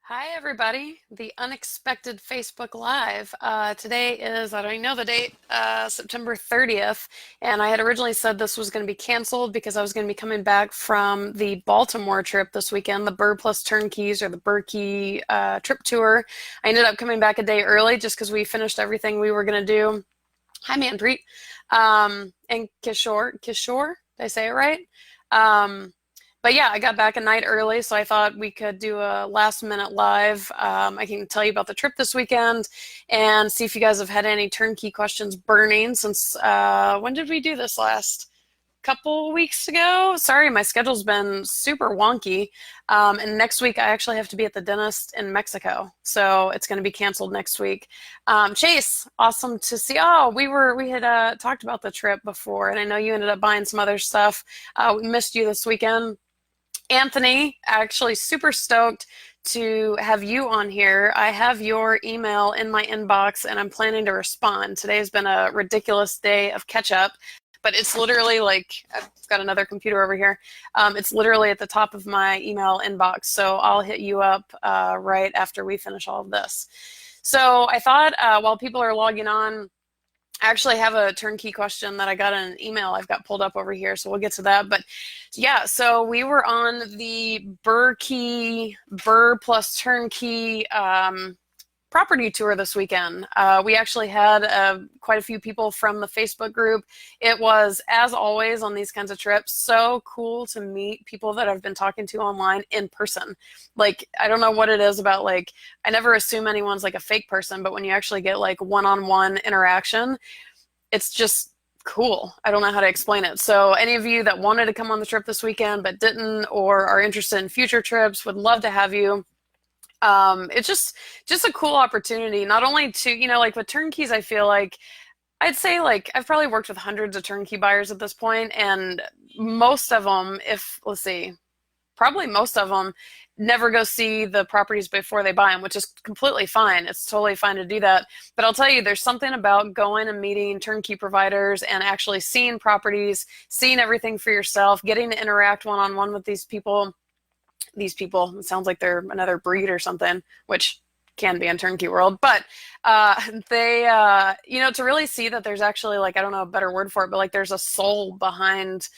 Hi, everybody. The unexpected Facebook Live. Today is, I don't even know the date, September 30th. And I had originally said this was going to be canceled because I was going to be coming back from the Baltimore trip this weekend, the BRRRR+turnkeys or the BRRRRkey trip tour. I ended up coming back a day early just because we finished everything we were going to do. Hi, Manpreet. And Kishore, did I say it right? Um, but yeah, I got back a night early, so I thought we could do a last minute live. I can tell you about the trip this weekend and see if you guys have had any turnkey questions burning since when did we do this last? Couple weeks ago. Sorry, my schedule's been super wonky. And next week I actually have to be at the dentist in Mexico, so it's going to be canceled next week. Chase, awesome to see. Oh, we had talked about the trip before, and I know you ended up buying some other stuff. We missed you this weekend. Anthony, actually super stoked to have you on here. I have your email in my inbox and I'm planning to respond. Today has been a ridiculous day of catch up, but it's literally like, I've got another computer over here. It's literally at the top of my email inbox. So I'll hit you up right after we finish all of this. So I thought while people are logging on, I actually have a turnkey question that I got in an email I've got pulled up over here, so we'll get to that. But yeah, so we were on the BRRRR+turnkey property tour this weekend. We actually had quite a few people from the Facebook group. It was, as always on these kinds of trips, so cool to meet people that I've been talking to online in person. Like, I don't know what it is about, like, I never assume anyone's like a fake person, but when you actually get like one-on-one interaction, it's just cool. I don't know how to explain it. So any of you that wanted to come on the trip this weekend but didn't, or are interested in future trips, would love to have you. It's just a cool opportunity, not only to, like with turnkeys, I feel like I'd say like I've probably worked with hundreds of turnkey buyers at this point, and most of them, if let's see, probably most of them never go see the properties before they buy them, which is completely fine. It's totally fine to do that. But I'll tell you, there's something about going and meeting turnkey providers and actually seeing properties, seeing everything for yourself, getting to interact one-on-one with these people. It sounds like they're another breed or something, which can be in turnkey world, but to really see that there's actually, like, I don't know a better word for it, but like there's a soul behind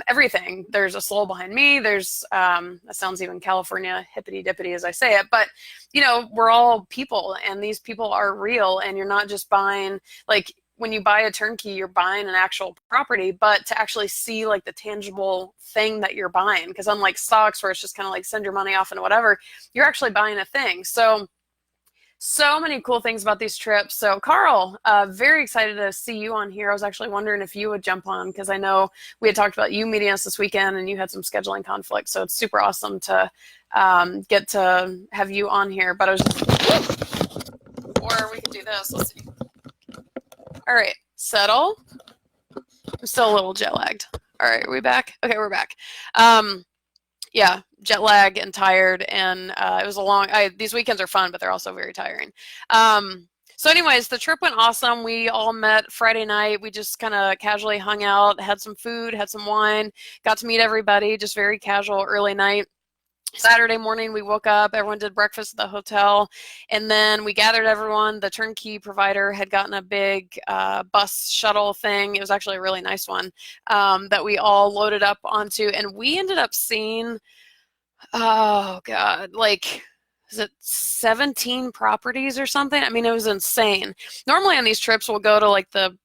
everything. There's a soul behind me. There's that sounds even California hippity dippity as I say it, but we're all people, and these people are real, and you're not just buying, like, when you buy a turnkey, you're buying an actual property, but to actually see like the tangible thing that you're buying, because unlike stocks where it's just kind of like send your money off and whatever, you're actually buying a thing. So many cool things about these trips. So Carl, very excited to see you on here. I was actually wondering if you would jump on, because I know we had talked about you meeting us this weekend and you had some scheduling conflicts. So it's super awesome to get to have you on here. But I was just, or we could do this. Let's see. All right, settle. I'm still a little jet lagged. All right, are we back? Okay, we're back. Yeah, jet lag and tired, and it was a long. These weekends are fun, but they're also very tiring. So anyways, the trip went awesome. We all met Friday night. We just kind of casually hung out, had some food, had some wine, got to meet everybody, just very casual early night. Saturday morning, we woke up, everyone did breakfast at the hotel, and then we gathered everyone. The turnkey provider had gotten a big bus shuttle thing. It was actually a really nice one that we all loaded up onto, and we ended up seeing, oh God, like, is it 17 properties or something? I mean, it was insane. Normally on these trips, we'll go to like the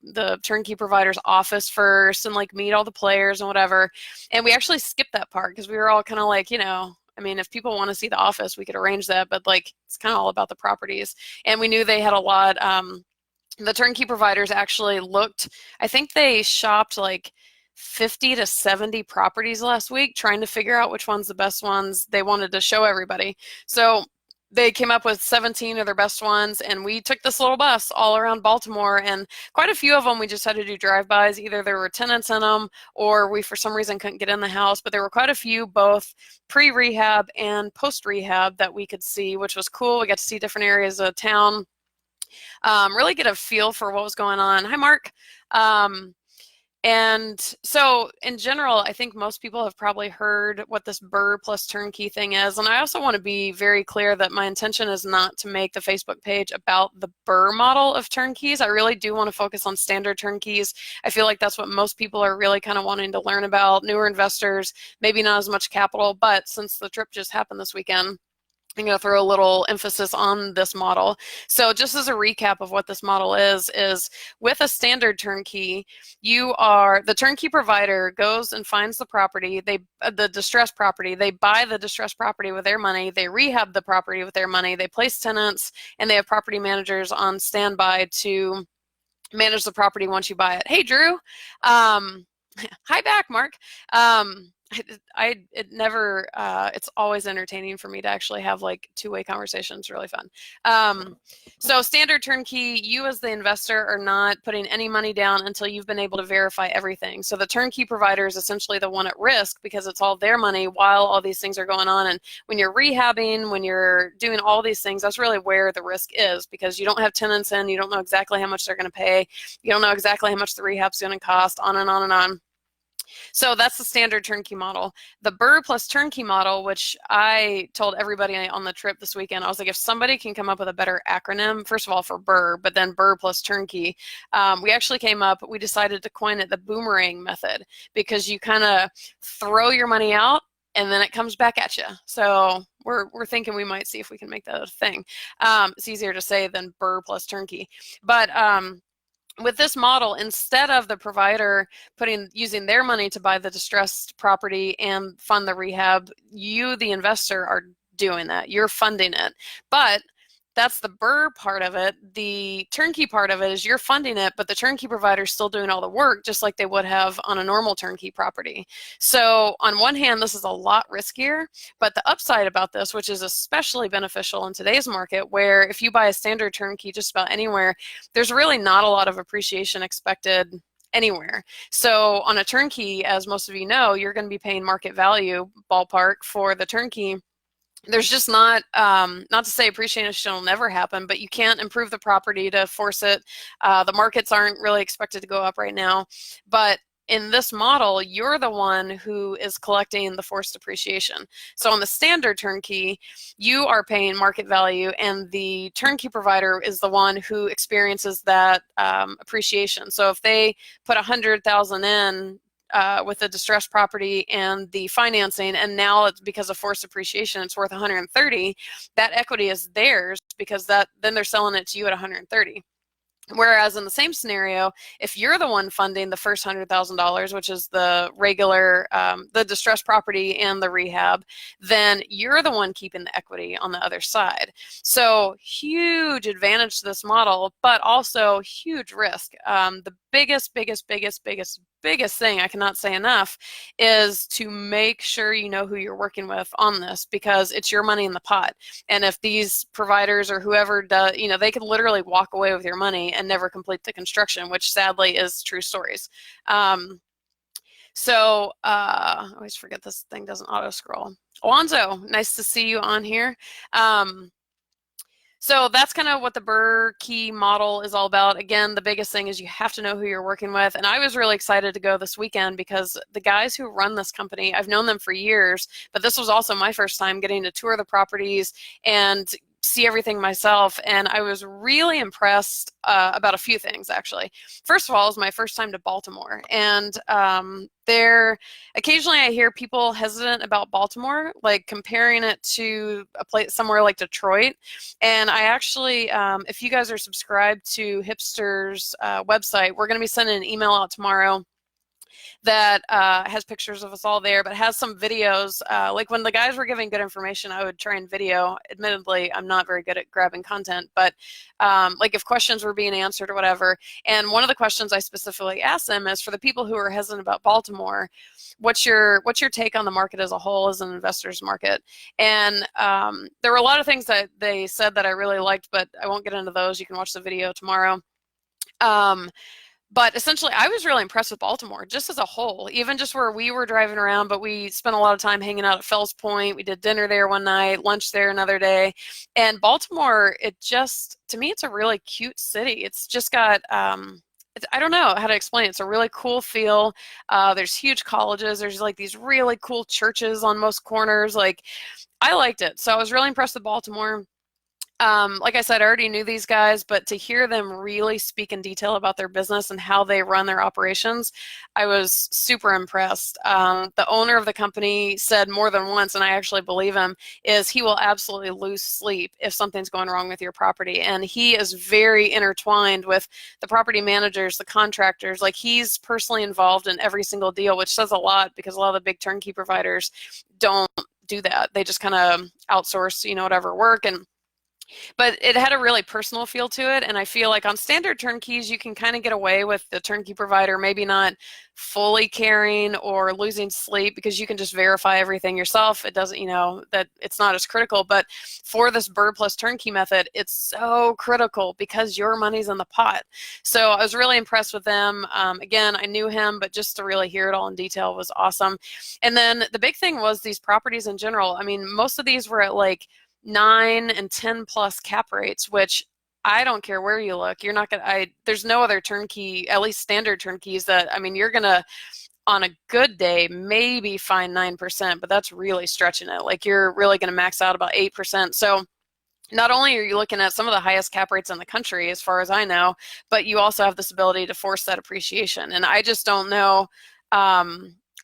turnkey provider's office first and like meet all the players and whatever. And we actually skipped that part because we were all kind of like, I mean, if people want to see the office, we could arrange that, but like it's kind of all about the properties. And we knew they had a lot. The turnkey providers actually looked, I think they shopped like 50 to 70 properties last week, trying to figure out which one's the best ones they wanted to show everybody. So they came up with 17 of their best ones, and we took this little bus all around Baltimore, and quite a few of them we just had to do drive-bys. Either there were tenants in them or we for some reason couldn't get in the house, but there were quite a few both pre-rehab and post-rehab that we could see, which was cool. We got to see different areas of town, really get a feel for what was going on. Hi, Mark. And so in general, I think most people have probably heard what this BRRRR plus turnkey thing is. And I also want to be very clear that my intention is not to make the Facebook page about the BRRRR model of turnkeys. I really do want to focus on standard turnkeys. I feel like that's what most people are really kind of wanting to learn about. Newer investors, maybe not as much capital, but since the trip just happened this weekend, I'm going to throw a little emphasis on this model. So just as a recap of what this model is with a standard turnkey, the turnkey provider goes and finds the property, the distressed property, they buy the distressed property with their money, they rehab the property with their money, they place tenants, and they have property managers on standby to manage the property once you buy it. Hey, Drew. Hi back, Mark. It's always entertaining for me to actually have like two-way conversations. Really fun. So standard turnkey, you as the investor are not putting any money down until you've been able to verify everything. So the turnkey provider is essentially the one at risk because it's all their money while all these things are going on. And when you're rehabbing, when you're doing all these things, that's really where the risk is, because you don't have tenants in, you don't know exactly how much they're going to pay, you don't know exactly how much the rehab's going to cost, on and on and on. So that's the standard turnkey model. The BRRRR plus turnkey model, which I told everybody on the trip this weekend, I was like, if somebody can come up with a better acronym, first of all for BRRRR, but then BRRRR plus turnkey, we decided to coin it the boomerang method, because you kind of throw your money out and then it comes back at you. So we're thinking we might see if we can make that a thing. It's easier to say than BRRRR plus turnkey. But with this model, instead of the provider using their money to buy the distressed property and fund the rehab, you, the investor, are doing that. You're funding it. But that's the BRRRR part of it. The turnkey part of it is you're funding it, but the turnkey provider is still doing all the work, just like they would have on a normal turnkey property. So on one hand, this is a lot riskier, but the upside about this, which is especially beneficial in today's market, where if you buy a standard turnkey just about anywhere, there's really not a lot of appreciation expected anywhere. So on a turnkey, as most of you know, you're going to be paying market value ballpark for the turnkey. There's just not to say appreciation will never happen, but you can't improve the property to force it. The markets aren't really expected to go up right now, but in this model, you're the one who is collecting the forced appreciation. So on the standard turnkey, you are paying market value, and the turnkey provider is the one who experiences that appreciation. So if they put $100,000 in with the distressed property and the financing, and now it's because of forced appreciation, it's worth 130, that equity is theirs, because then they're selling it to you at 130. Whereas in the same scenario, if you're the one funding the first $100,000, which is the regular, the distressed property and the rehab, then you're the one keeping the equity on the other side. So huge advantage to this model, but also huge risk. The biggest thing, I cannot say enough, is to make sure you know who you're working with on this, because it's your money in the pot. And if these providers or whoever does, they could literally walk away with your money and never complete the construction, which sadly is true stories. I always forget this thing doesn't auto scroll. Alonzo, nice to see you on here. So that's kind of what the BRRRR key model is all about. Again, the biggest thing is you have to know who you're working with. And I was really excited to go this weekend because the guys who run this company, I've known them for years, but this was also my first time getting to tour the properties and see everything myself, and I was really impressed about a few things, actually. First of all, it was my first time to Baltimore, and occasionally I hear people hesitant about Baltimore, like comparing it to a place somewhere like Detroit. And I actually, if you guys are subscribed to Hipster's website, we're going to be sending an email out tomorrow that has pictures of us all there, but has some videos. Like when the guys were giving good information, I would try and video. Admittedly, I'm not very good at grabbing content, but like if questions were being answered or whatever. And one of the questions I specifically asked them is, for the people who are hesitant about Baltimore, what's your take on the market as a whole, as an investor's market? And there were a lot of things that they said that I really liked, but I won't get into those. You can watch the video tomorrow. But essentially, I was really impressed with Baltimore, just as a whole, even just where we were driving around, but we spent a lot of time hanging out at Fells Point. We did dinner there one night, lunch there another day. And Baltimore, to me, it's a really cute city. It's just got, I don't know how to explain it. It's a really cool feel. There's huge colleges. There's like these really cool churches on most corners. Like, I liked it. So I was really impressed with Baltimore. Like I said, I already knew these guys, but to hear them really speak in detail about their business and how they run their operations, I was super impressed. The owner of the company said more than once, and I actually believe him, is he will absolutely lose sleep if something's going wrong with your property. And he is very intertwined with the property managers, the contractors. Like, he's personally involved in every single deal, which says a lot because a lot of the big turnkey providers don't do that. They just kind of outsource, whatever work. But it had a really personal feel to it, and I feel like on standard turnkeys you can kind of get away with the turnkey provider maybe not fully caring or losing sleep because you can just verify everything yourself. It doesn't, that it's not as critical. But for this BRRRR+turnkey method, it's so critical because your money's in the pot. So I was really impressed with them. Again, I knew him, but just to really hear it all in detail was awesome. And then the big thing was these properties in general. I mean, most of these were at like 9 and 10 plus cap rates, which I don't care where you look. You're not gonna, there's no other turnkey, at least standard turnkeys that, I mean, you're gonna, on a good day, maybe find 9%, but that's really stretching it. Like, you're really gonna max out about 8%. So not only are you looking at some of the highest cap rates in the country, as far as I know, but you also have this ability to force that appreciation. And I just don't know,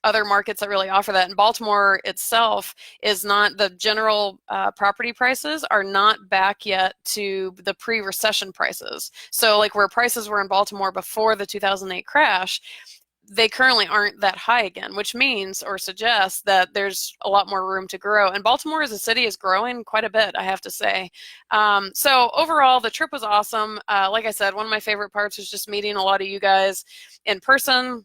other markets that really offer that. And Baltimore itself is not, the general property prices are not back yet to the pre-recession prices. So like where prices were in Baltimore before the 2008 crash, they currently aren't that high again, which means or suggests that there's a lot more room to grow. And Baltimore as a city is growing quite a bit, I have to say. So overall, the trip was awesome. Like I said, one of my favorite parts was just meeting a lot of you guys in person.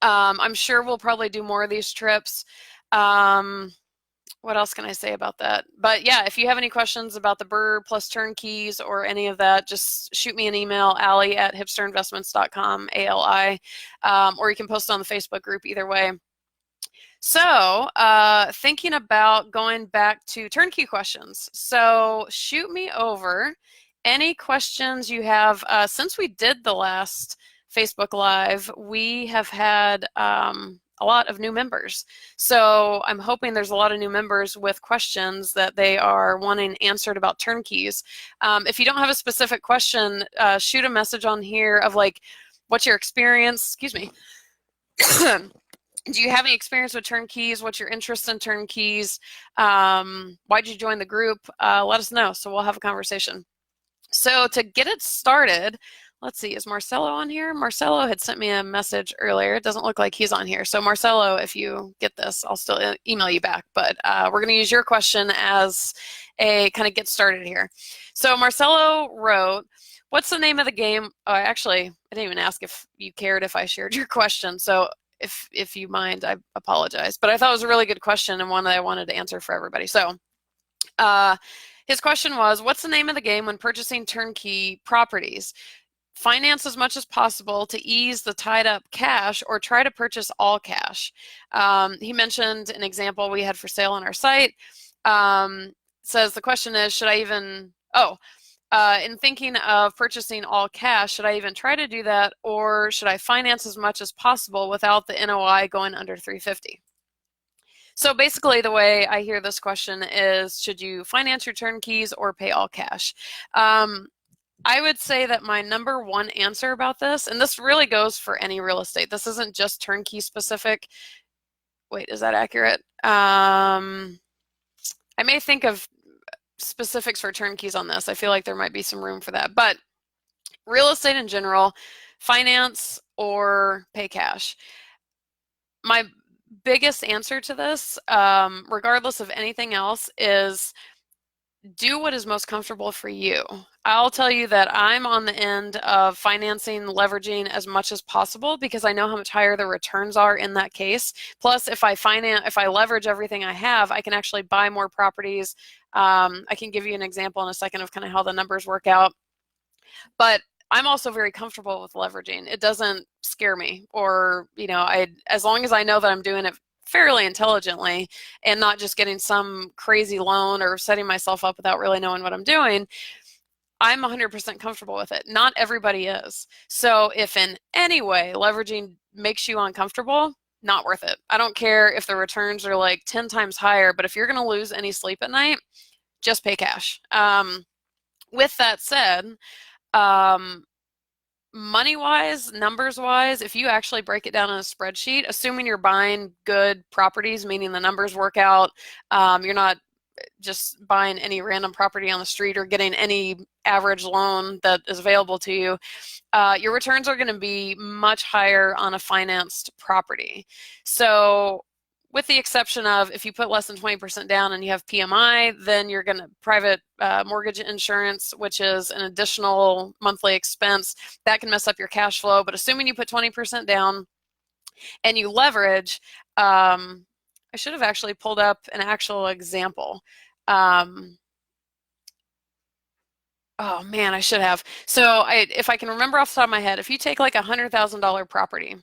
I'm sure we'll probably do more of these trips. What else can I say about that? But yeah, if you have any questions about the BRRRR+turnkeys or any of that, just shoot me an email, Allie@hipsterinvestments.com, ALI, or you can post it on the Facebook group, either way. So thinking about going back to turnkey questions. So shoot me over any questions you have. Since we did the last Facebook Live, we have had a lot of new members. So I'm hoping there's a lot of new members with questions that they are wanting answered about turnkeys. If you don't have a specific question, shoot a message on here of like, what's your experience? Excuse me. Do you have any experience with turnkeys? What's your interest in turnkeys? Why'd you join the group? Let us know, so we'll have a conversation. So to get it started, let's see, is Marcelo on here? Marcelo had sent me a message earlier. It doesn't look like he's on here. So Marcelo, if you get this, I'll still email you back. But we're going to use your question as a kind of get started here. So Marcelo wrote, what's the name of the game? Actually, I didn't even ask if you cared if I shared your question. So if you mind, I apologize. But I thought it was a really good question and one that I wanted to answer for everybody. So his question was, what's the name of the game when purchasing turnkey properties? Finance as much as possible to ease the tied up cash or try to purchase all cash. He mentioned an example we had for sale on our site. Says the question is, should I even, in thinking of purchasing all cash, should I even try to do that, or should I finance as much as possible without the NOI going under 350? So basically the way I hear this question is, should you finance your turnkeys or pay all cash? I would say that my number one answer about this, and this really goes for any real estate, this isn't just turnkey specific. Wait, is that accurate? I may think of specifics for turnkeys on this. I feel like there might be some room for that. But real estate in general, finance or pay cash. My biggest answer to this, regardless of anything else, is do what is most comfortable for you. I'll tell you that I'm on the end of financing, leveraging as much as possible because I know how much higher the returns are in that case. Plus, if I leverage everything I have, I can actually buy more properties. I can give you an example in a second of kind of how the numbers work out. But I'm also very comfortable with leveraging. It doesn't scare me, or as long as I know that I'm doing it fairly intelligently and not just getting some crazy loan or setting myself up without really knowing what I'm doing, I'm 100% comfortable with it. Not everybody is. So if in any way leveraging makes you uncomfortable, not worth it. I don't care if the returns are like 10 times higher, but if you're going to lose any sleep at night, just pay cash. With that said, money-wise, numbers-wise, if you actually break it down in a spreadsheet, assuming you're buying good properties, meaning the numbers work out, you're not just buying any random property on the street or getting any average loan that is available to you, your returns are going to be much higher on a financed property. So with the exception of if you put less than 20% down and you have PMI, then you're going to private mortgage insurance, which is an additional monthly expense that can mess up your cash flow. But assuming you put 20% down and you leverage, I should have actually pulled up an actual example. Oh man, I should have. So if I can remember off the top of my head, if you take like $100,000 property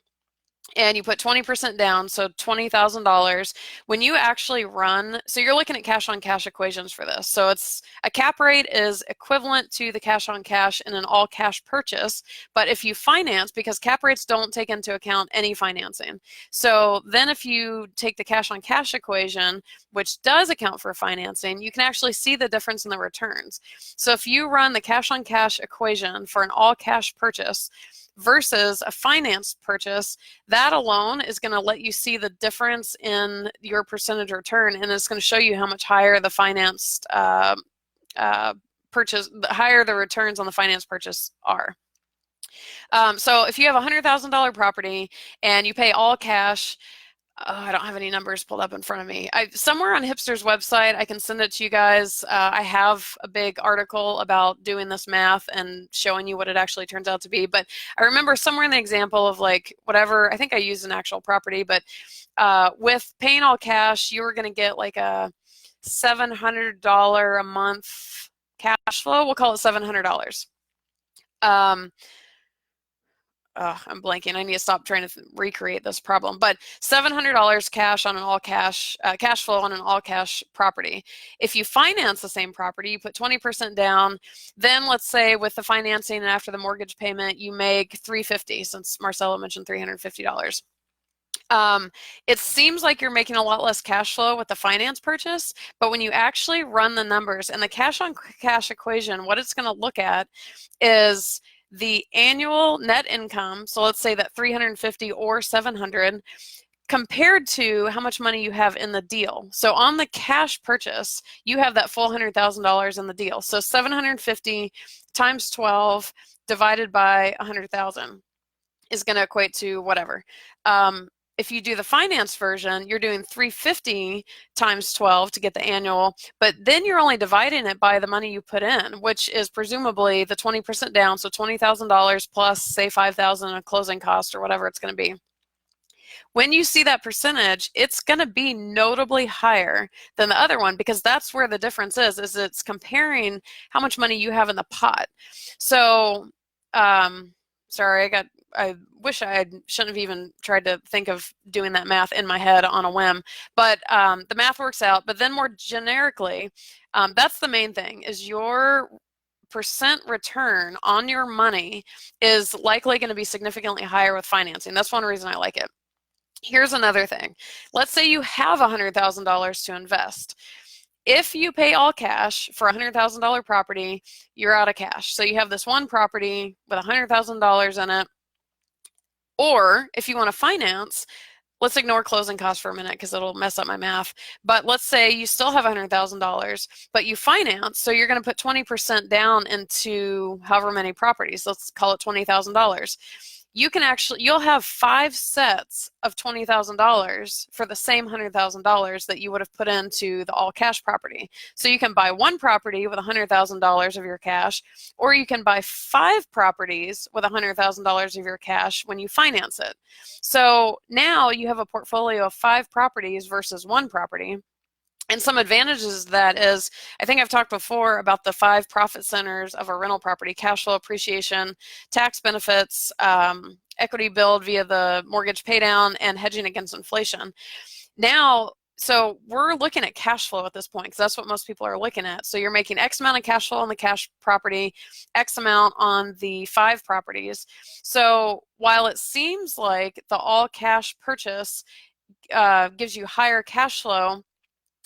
and you put 20% down, so $20,000, when you actually run, so you're looking at cash on cash equations for this. So it's a cap rate is equivalent to the cash on cash in an all cash purchase. But if you finance, because cap rates don't take into account any financing. So then if you take the cash on cash equation, which does account for financing, you can actually see the difference in the returns. So if you run the cash on cash equation for an all cash purchase versus a financed purchase, that alone is going to let you see the difference in your percentage return, and it's going to show you how much higher the financed purchase, the higher the returns on the financed purchase are. So if you have a $100,000 property and you pay all cash, I don't have any numbers pulled up in front of me. Somewhere on Hipster's website, I can send it to you guys. I have a big article about doing this math and showing you what it actually turns out to be. But I remember somewhere in the example of like whatever, I think I used an actual property, but with paying all cash, you were going to get like a $700 a month cash flow. We'll call it $700. I'm blanking. I need to stop trying to recreate this problem. But $700 cash on an all cash cash flow on an all cash property. If you finance the same property, you put 20% down. Then let's say with the financing and after the mortgage payment, you make $350. Since Marcelo mentioned $350. It seems like you're making a lot less cash flow with the finance purchase, but when you actually run the numbers and the cash on cash equation, what it's going to look at is the annual net income. So let's say that 350 or 700 compared to how much money you have in the deal. So on the cash purchase, you have that full $100,000 in the deal. So 750 times 12 divided by 100,000 is going to equate to whatever. If you do the finance version, you're doing 350 times 12 to get the annual, but then you're only dividing it by the money you put in, which is presumably the 20% down, so $20,000 plus say 5,000 a closing cost or whatever it's going to be. When you see that percentage, it's going to be notably higher than the other one because that's where the difference is it's comparing how much money you have in the pot. So, sorry, I wish I shouldn't have even tried to think of doing that math in my head on a whim, but the math works out. But then more generically, that's the main thing, is your percent return on your money is likely going to be significantly higher with financing. That's one reason I like it. Here's another thing. Let's say you have $100,000 to invest. If you pay all cash for a $100,000 property, you're out of cash. So you have this one property with $100,000 in it. Or if you want to finance, let's ignore closing costs for a minute because it'll mess up my math. But let's say you still have $100,000, but you finance, so you're going to put 20% down into however many properties. Let's call it $20,000. You'll have 5 sets of $20,000 for the same $100,000 that you would have put into the all cash property. So you can buy one property with $100,000 of your cash, or you can buy 5 properties with $100,000 of your cash when you finance it. So now you have a portfolio of 5 properties versus 1 property. And some advantages of that is, I think I've talked before about the 5 profit centers of a rental property: cash flow appreciation, tax benefits, equity build via the mortgage paydown, and hedging against inflation. Now, So we're looking at cash flow at this point because that's what most people are looking at. So you're making X amount of cash flow on the cash property, X amount on the 5 properties. So while it seems like the all cash purchase gives you higher cash flow,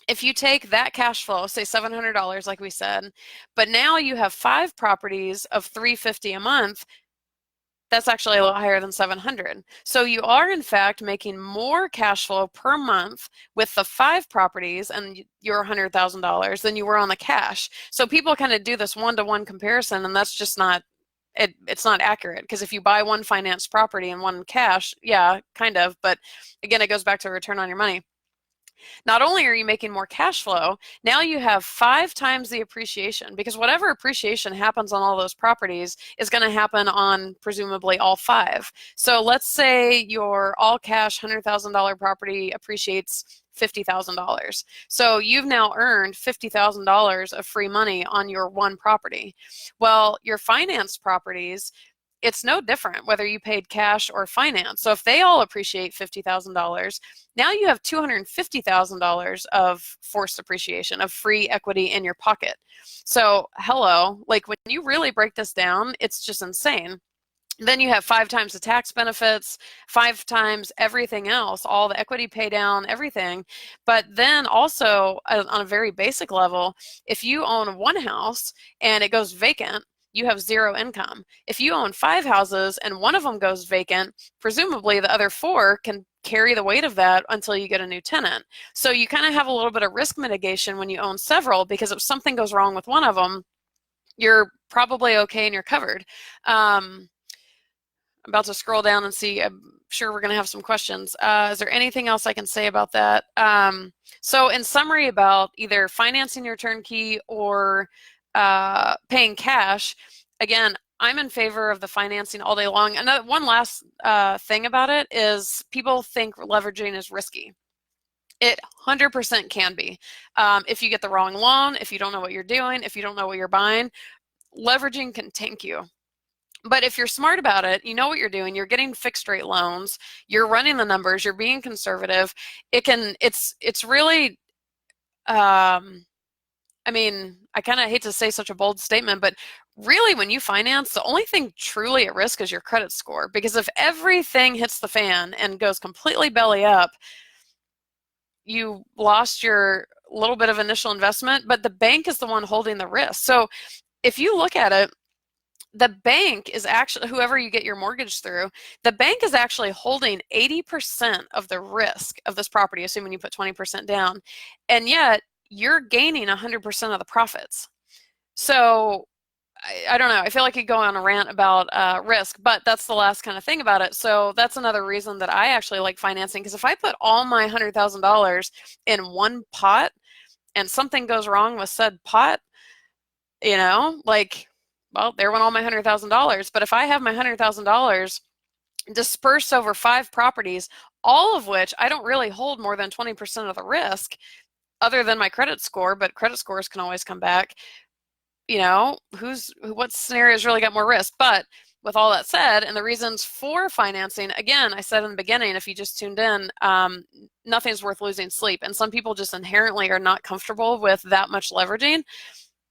if you take that cash flow, say $700, like we said, but now you have 5 properties of $350 a month, that's actually a little higher than 700. So you are in fact making more cash flow per month with the 5 properties and your $100,000 than you were on the cash. So people kind of do this one-to-one comparison, and that's just not it's not accurate, because if you buy one financed property and one cash, yeah, kind of, but again, it goes back to return on your money. Not only are you making more cash flow, now you have 5 times the appreciation, because whatever appreciation happens on all those properties is going to happen on presumably all 5. So let's say your all cash $100,000 property appreciates $50,000. So you've now earned $50,000 of free money on your one property. Well, your finance properties, it's no different whether you paid cash or finance. So if they all appreciate $50,000, now you have $250,000 of forced appreciation, of free equity in your pocket. So hello, like when you really break this down, it's just insane. Then you have 5 times the tax benefits, 5 times everything else, all the equity pay down, everything. But then also on a very basic level, if you own one house and it goes vacant, you have 0 income. If you own 5 houses and one of them goes vacant, presumably the other 4 can carry the weight of that until you get a new tenant. So you kind of have a little bit of risk mitigation when you own several, because if something goes wrong with one of them, you're probably okay and you're covered. I'm about to scroll down and see. I'm sure we're going to have some questions. Is there anything else I can say about that? So in summary, about either financing your turnkey or paying cash, again, I'm in favor of the financing all day long. And one last thing about it is people think leveraging is risky. It 100% can be. If you get the wrong loan, if you don't know what you're doing, if you don't know what you're buying, leveraging can tank you. But if you're smart about it, you know what you're doing, you're getting fixed rate loans, you're running the numbers, you're being conservative, it's really, I mean, I kind of hate to say such a bold statement, but really when you finance, the only thing truly at risk is your credit score. Because if everything hits the fan and goes completely belly up, you lost your little bit of initial investment, but the bank is the one holding the risk. So if you look at it, the bank is actually, whoever you get your mortgage through, the bank is actually holding 80% of the risk of this property, assuming you put 20% down, and yet you're gaining 100% of the profits. So I don't know. I feel like I could go on a rant about risk, but that's the last kind of thing about it. So that's another reason that I actually like financing, because if I put all my $100,000 in one pot and something goes wrong with said pot, you know, like, well, there went all my $100,000. But if I have my $100,000 dispersed over 5 properties, all of which I don't really hold more than 20% of the risk, other than my credit score, but credit scores can always come back. You know, what scenarios really got more risk? But with all that said, and the reasons for financing, again, I said in the beginning, if you just tuned in, nothing's worth losing sleep. And some people just inherently are not comfortable with that much leveraging.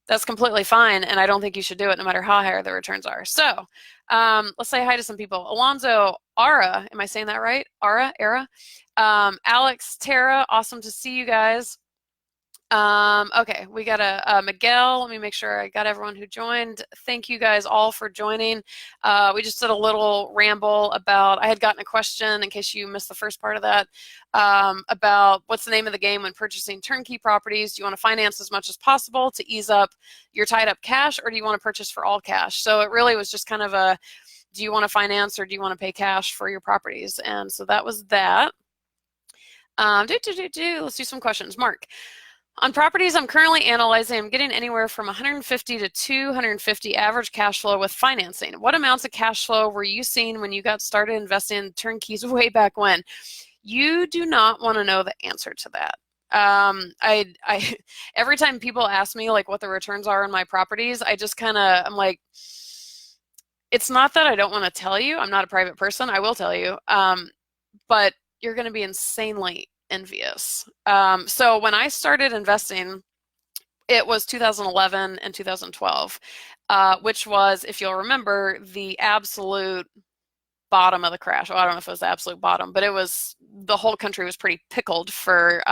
That's completely fine, and I don't think you should do it no matter how high the returns are. So let's say hi to some people. Alonzo, Ara, am I saying that right? Ara? Alex, Tara, awesome to see you guys. Okay, we got a Miguel. Let me make sure I got everyone who joined. Thank you guys all for joining. We just did a little ramble about, I had gotten a question, in case you missed the first part of that, about what's the name of the game when purchasing turnkey properties. Do you want to finance as much as possible to ease up your tied up cash, or do you want to purchase for all cash? So it really was just kind of a, do you want to finance or do you want to pay cash for your properties? And so that was that. Let's do some questions. Mark. On properties I'm currently analyzing, I'm getting anywhere from 150 to 250 average cash flow with financing. What amounts of cash flow were you seeing when you got started investing in turnkeys way back when? You do not want to know the answer to that. Every time people ask me like what the returns are on my properties, I just kind of, I'm like, it's not that I don't want to tell you. I'm not a private person. I will tell you. But you're going to be insanely envious. So when I started investing, it was 2011 and 2012, which was, if you'll remember, the absolute bottom of the crash. Well, I don't know if it was the absolute bottom, but it was, the whole country was pretty pickled for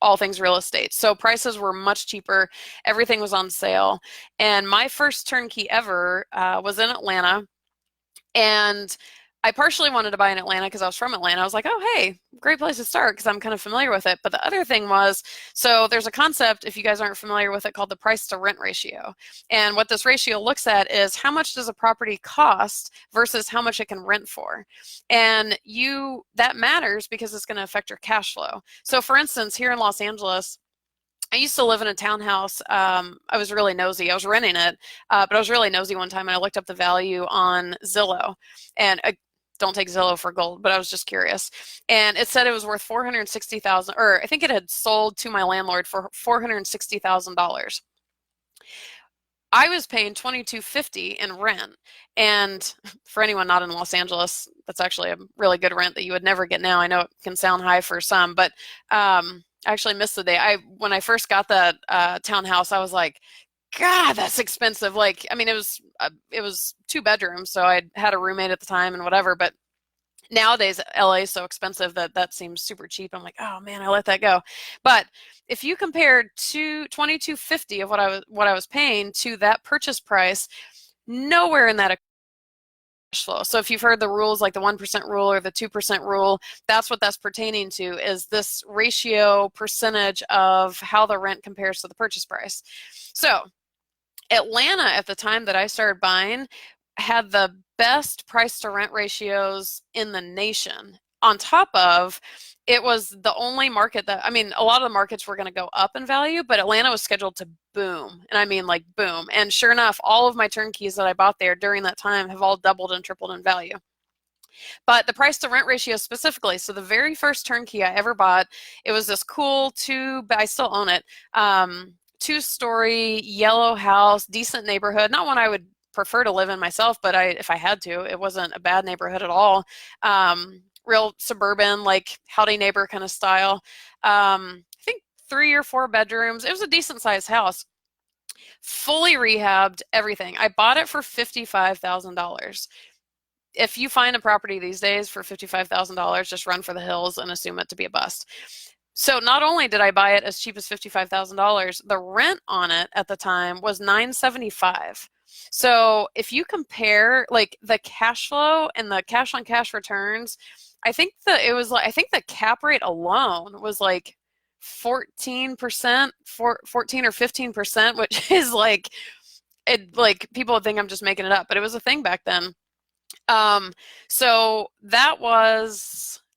all things real estate. So prices were much cheaper. Everything was on sale. And my first turnkey ever was in Atlanta. And I partially wanted to buy in Atlanta because I was from Atlanta. I was like, oh, hey, great place to start because I'm kind of familiar with it. But the other thing was, so there's a concept, if you guys aren't familiar with it, called the price to rent ratio. And what this ratio looks at is how much does a property cost versus how much it can rent for. And that matters because it's going to affect your cash flow. So for instance, here in Los Angeles, I used to live in a townhouse. I was really nosy. I was renting it, but I was really nosy one time, and I looked up the value on Zillow. And don't take Zillow for gold, but I was just curious. And it said it was worth $460,000, or I think it had sold to my landlord for $460,000. I was paying $2,250 in rent. And for anyone not in Los Angeles, that's actually a really good rent that you would never get now. I know it can sound high for some, but I actually missed the day. When I first got that townhouse, I was like, God, that's expensive. Like, I mean, it was 2 bedrooms, so I had a roommate at the time and whatever. But nowadays, LA is so expensive that seems super cheap. I'm like, oh man, I let that go. But if you compared to $2,250 of what I was paying to that purchase price, nowhere in that flow. So if you've heard the rules like the 1% rule or the 2% rule, that's what that's pertaining to, is this ratio percentage of how the rent compares to the purchase price. So Atlanta, at the time that I started buying, had the best price to rent ratios in the nation. On top of, it was the only market that, I mean, a lot of the markets were going to go up in value, but Atlanta was scheduled to boom. And I mean, like, boom. And sure enough, all of my turnkeys that I bought there during that time have all doubled and tripled in value. But the price to rent ratio specifically, so the very first turnkey I ever bought, it was this cool I still own it, 2-story yellow house, decent neighborhood, not one I would prefer to live in myself, but if I had to, it wasn't a bad neighborhood at all. Real suburban, like howdy neighbor kind of style. I think 3 or 4 bedrooms. It was a decent sized house, fully rehabbed, everything. I bought it for $55,000. If you find a property these days for $55,000, just run for the hills and assume it to be a bust. So not only did I buy it as cheap as $55,000, the rent on it at the time was $975. So if you compare like the cash flow and the cash on cash returns, I think the cap rate alone was like 14%, 14 or 15%, which is like people would think I'm just making it up, but it was a thing back then. So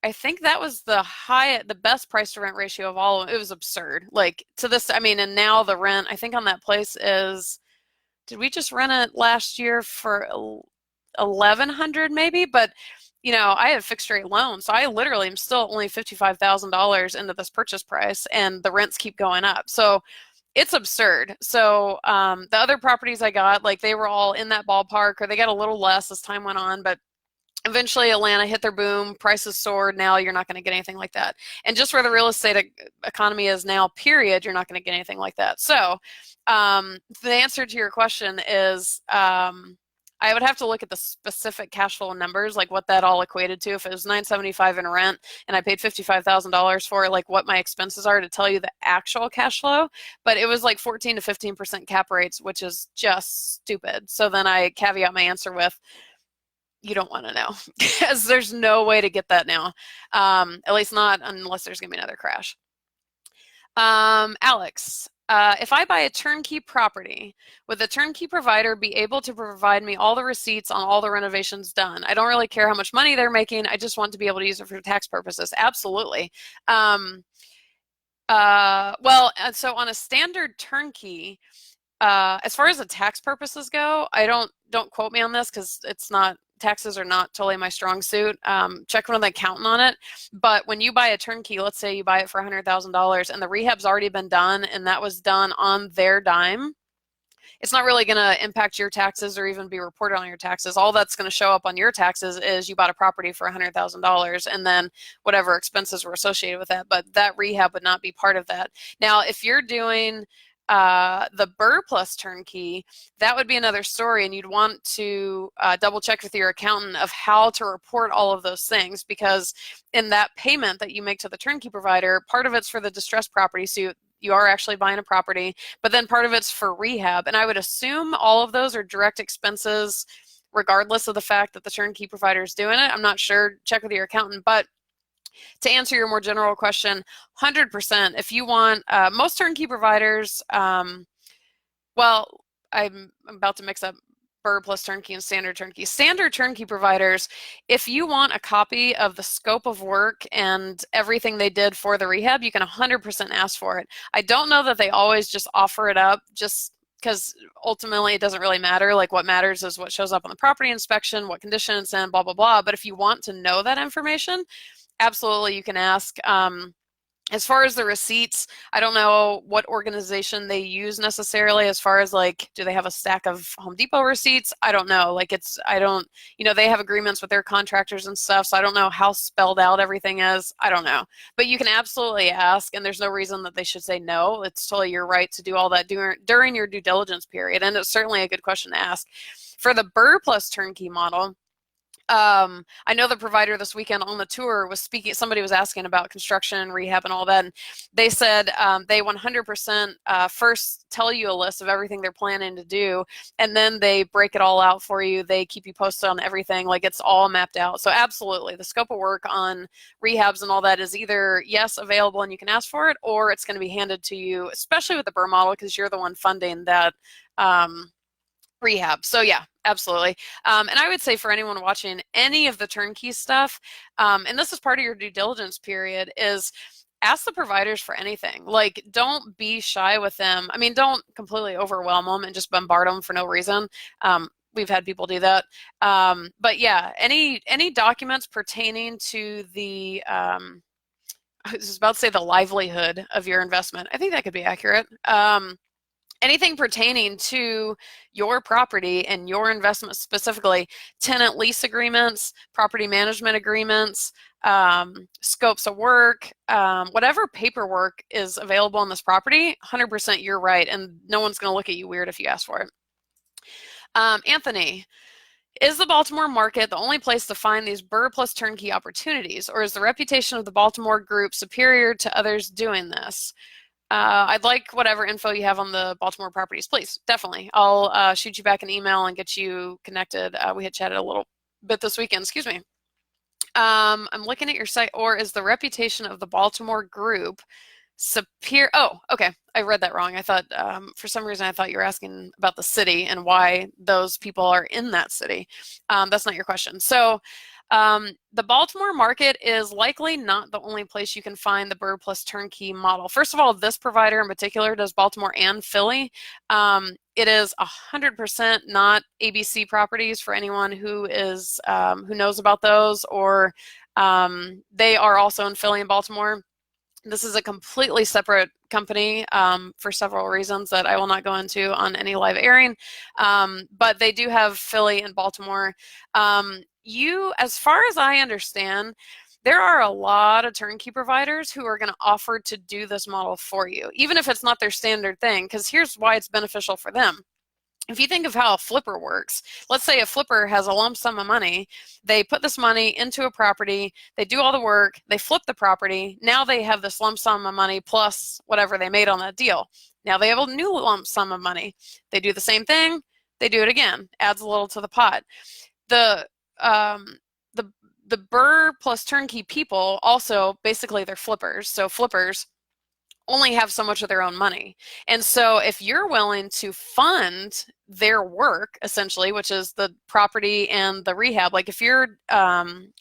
I think that was the best price to rent ratio of all of them. It was absurd. Like to this, I mean, and now the rent, I think on that place did we just rent it last year for $1,100 maybe? But you know, I have fixed rate loans, so I literally am still only $55,000 into this purchase price, and the rents keep going up. So it's absurd. So the other properties I got, like they were all in that ballpark, or they got a little less as time went on, but eventually Atlanta hit their boom, prices soared. Now you're not going to get anything like that. And just where the real estate economy is now, period, you're not going to get anything like that. So the answer to your question is I would have to look at the specific cash flow numbers, like what that all equated to. If it was $975 in rent and I paid $55,000 for it, like what my expenses are to tell you the actual cash flow. But it was like 14 to 15% cap rates, which is just stupid. So then I caveat my answer with, you don't want to know, because there's no way to get that now. At least not unless there's going to be another crash. Alex, if I buy a turnkey property, would the turnkey provider be able to provide me all the receipts on all the renovations done? I don't really care how much money they're making. I just want to be able to use it for tax purposes. Absolutely. Well, so on a standard turnkey, as far as the tax purposes go, don't quote me on this because taxes are not totally my strong suit. Check with an accountant on it. But when you buy a turnkey, let's say you buy it for $100,000 and the rehab's already been done and that was done on their dime, it's not really going to impact your taxes or even be reported on your taxes. All that's going to show up on your taxes is you bought a property for $100,000 and then whatever expenses were associated with that. But that rehab would not be part of that. Now, if you're doing the BRRRR+ turnkey, that would be another story, and you'd want to double check with your accountant of how to report all of those things, because in that payment that you make to the turnkey provider, part of it's for the distressed property, so you are actually buying a property, but then part of it's for rehab, and I would assume all of those are direct expenses regardless of the fact that the turnkey provider is doing it. I'm not sure, check with your accountant, but to answer your more general question, 100%. If you want, most turnkey providers, well, I'm about to mix up BRRRR+turnkey and standard turnkey. Standard turnkey providers, if you want a copy of the scope of work and everything they did for the rehab, you can 100% ask for it. I don't know that they always just offer it up, just because ultimately it doesn't really matter. Like, what matters is what shows up on the property inspection, what condition it's in, blah, blah, blah. But if you want to know that information, absolutely, you can ask. As far as the receipts, I don't know what organization they use necessarily as far as, like, do they have a stack of Home Depot receipts? I don't know. Like, they have agreements with their contractors and stuff, so I don't know how spelled out everything is. I don't know. But you can absolutely ask, and there's no reason that they should say no. It's totally your right to do all that during your due diligence period, and it's certainly a good question to ask. For the BRRRR+turnkey model, I know the provider this weekend on the tour was speaking, somebody was asking about construction, rehab, and all that, and they said they 100% first tell you a list of everything they're planning to do, and then they break it all out for you. They keep you posted on everything, like it's all mapped out. So absolutely, the scope of work on rehabs and all that is either, yes, available and you can ask for it, or it's going to be handed to you, especially with the BRRRR model, because you're the one funding that rehab. So yeah, absolutely. And I would say for anyone watching any of the turnkey stuff, and this is part of your due diligence period, is ask the providers for anything. Like, don't be shy with them. I mean, don't completely overwhelm them and just bombard them for no reason. We've had people do that. But yeah, any documents pertaining to the, I was about to say the livelihood of your investment. I think that could be accurate. Anything pertaining to your property and your investment specifically, tenant lease agreements, property management agreements, scopes of work, whatever paperwork is available on this property, 100% you're right, and no one's going to look at you weird if you ask for it. Anthony, is the Baltimore market the only place to find these BRRRR+turnkey opportunities, or is the reputation of the Baltimore group superior to others doing this? I'd like whatever info you have on the Baltimore properties, please. Definitely. I'll shoot you back an email and get you connected. We had chatted a little bit this weekend, excuse me. I'm looking at your site, or is the reputation of the Baltimore group superior? Oh, okay. I read that wrong. I thought, for some reason, I thought you were asking about the city and why those people are in that city. That's not your question. So, the Baltimore market is likely not the only place you can find the BRRRR+turnkey model. First of all, this provider in particular does Baltimore and Philly. It is 100% not ABC properties for anyone who is who knows about those, or they are also in Philly and Baltimore. This is a completely separate company for several reasons that I will not go into on any live airing, but they do have Philly and Baltimore. As far as I understand, there are a lot of turnkey providers who are going to offer to do this model for you, even if it's not their standard thing, because here's why it's beneficial for them. If you think of how a flipper works, let's say a flipper has a lump sum of money, they put this money into a property, they do all the work, they flip the property, now they have this lump sum of money plus whatever they made on that deal. Now they have a new lump sum of money. They do the same thing, they do it again, adds a little to the pot. The BRRRR+turnkey people also, basically they're flippers, so flippers only have so much of their own money. And so if you're willing to fund their work, essentially, which is the property and the rehab, like if you're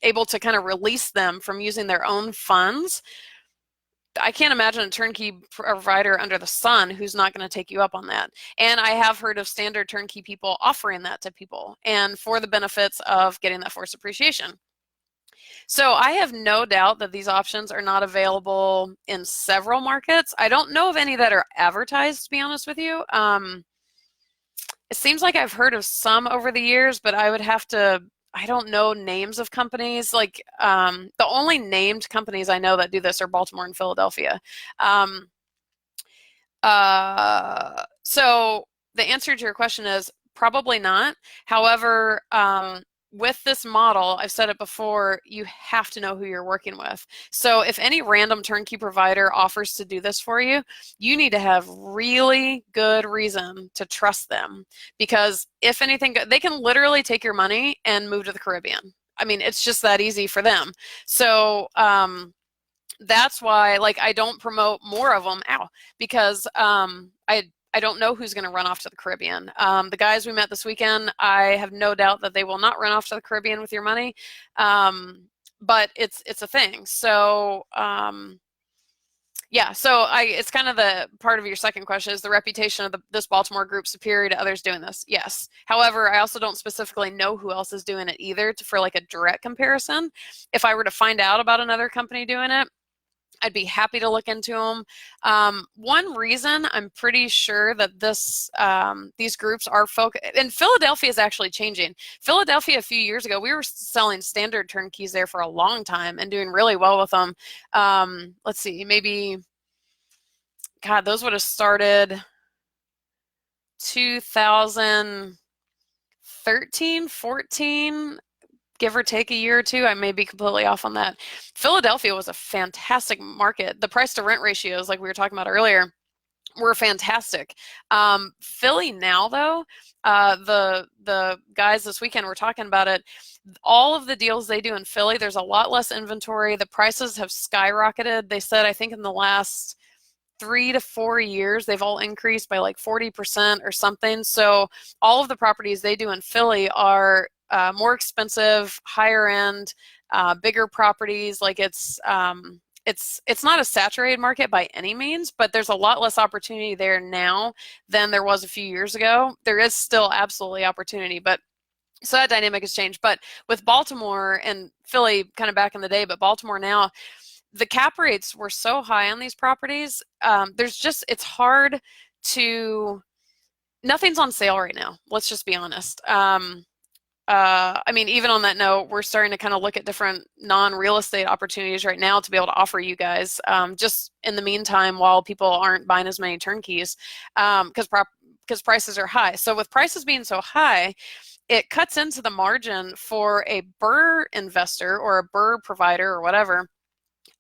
able to kind of release them from using their own funds, I can't imagine a turnkey provider under the sun who's not going to take you up on that. And I have heard of standard turnkey people offering that to people, and for the benefits of getting that forced appreciation. So I have no doubt that these options are not available in several markets. I don't know of any that are advertised, to be honest with you. It seems like I've heard of some over the years, but I would have to, I don't know names of companies. Like the only named companies I know that do this are Baltimore and Philadelphia. Um, so the answer to your question is probably not. However, with this model, I've said it before, you have to know who you're working with. So if any random turnkey provider offers to do this for you, you need to have really good reason to trust them. Because if anything, they can literally take your money and move to the Caribbean. I mean, it's just that easy for them. So, that's why like I don't promote more of them, because I don't know who's going to run off to the Caribbean. The guys we met this weekend, I have no doubt that they will not run off to the Caribbean with your money, but it's a thing. So yeah, so it's kind of the part of your second question, is the reputation of this Baltimore group superior to others doing this? Yes. However, I also don't specifically know who else is doing it either for like a direct comparison. If I were to find out about another company doing it, I'd be happy to look into them. One reason I'm pretty sure that these groups are focused, and Philadelphia is actually changing. Philadelphia a few years ago, we were selling standard turnkeys there for a long time and doing really well with them. Let's see, maybe, God, those would have started 2013, 14, give or take a year or two. I may be completely off on that. Philadelphia was a fantastic market. The price to rent ratios, like we were talking about earlier, were fantastic. Philly now, though, the guys this weekend were talking about it. All of the deals they do in Philly, there's a lot less inventory. The prices have skyrocketed. They said, I think in the last 3 to 4 years, they've all increased by like 40% or something. So all of the properties they do in Philly are more expensive, higher end, bigger properties. Like it's not a saturated market by any means, but there's a lot less opportunity there now than there was a few years ago. There is still absolutely opportunity, but so that dynamic has changed. But with Baltimore and Philly kind of back in the day, but Baltimore now, the cap rates were so high on these properties. It's hard to, nothing's on sale right now. Let's just be honest. I mean, even on that note, we're starting to kind of look at different non-real estate opportunities right now to be able to offer you guys, just in the meantime, while people aren't buying as many turnkeys, because prices are high. So with prices being so high, it cuts into the margin for a BRRRR investor or a BRRRR provider or whatever,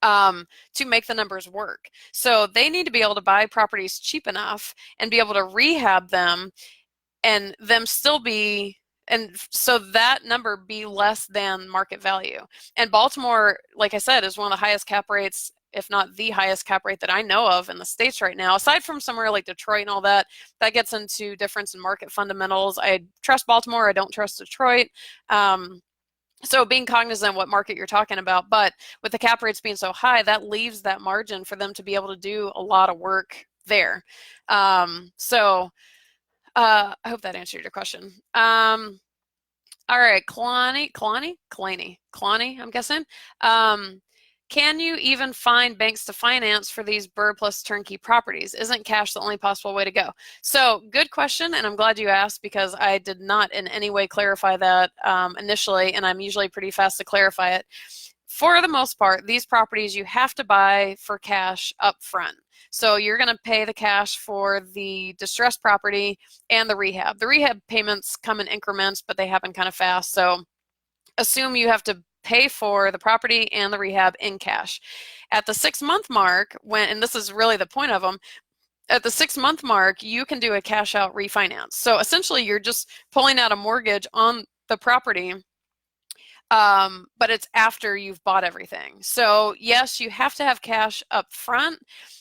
to make the numbers work. So they need to be able to buy properties cheap enough and be able to rehab them and them still be, and so that number be less than market value. And Baltimore, like I said, is one of the highest cap rates, if not the highest cap rate that I know of in the States right now, aside from somewhere like Detroit and all that. That gets into difference in market fundamentals. I trust Baltimore, I don't trust Detroit. So being cognizant of what market you're talking about, but with the cap rates being so high, that leaves that margin for them to be able to do a lot of work there. I hope that answered your question. All right, Kalani, I'm guessing. Can you even find banks to finance for these BRRRR plus turnkey properties? Isn't cash the only possible way to go? So good question, and I'm glad you asked, because I did not in any way clarify that initially, and I'm usually pretty fast to clarify it. For the most part, these properties you have to buy for cash up front. So you're going to pay the cash for the distressed property and the rehab. The rehab payments come in increments, but they happen kind of fast. So assume you have to pay for the property and the rehab in cash. At the 6-month mark, and this is really the point of them, at the 6-month mark, you can do a cash out refinance. So essentially you're just pulling out a mortgage on the property, but it's after you've bought everything. So yes, you have to have cash up front,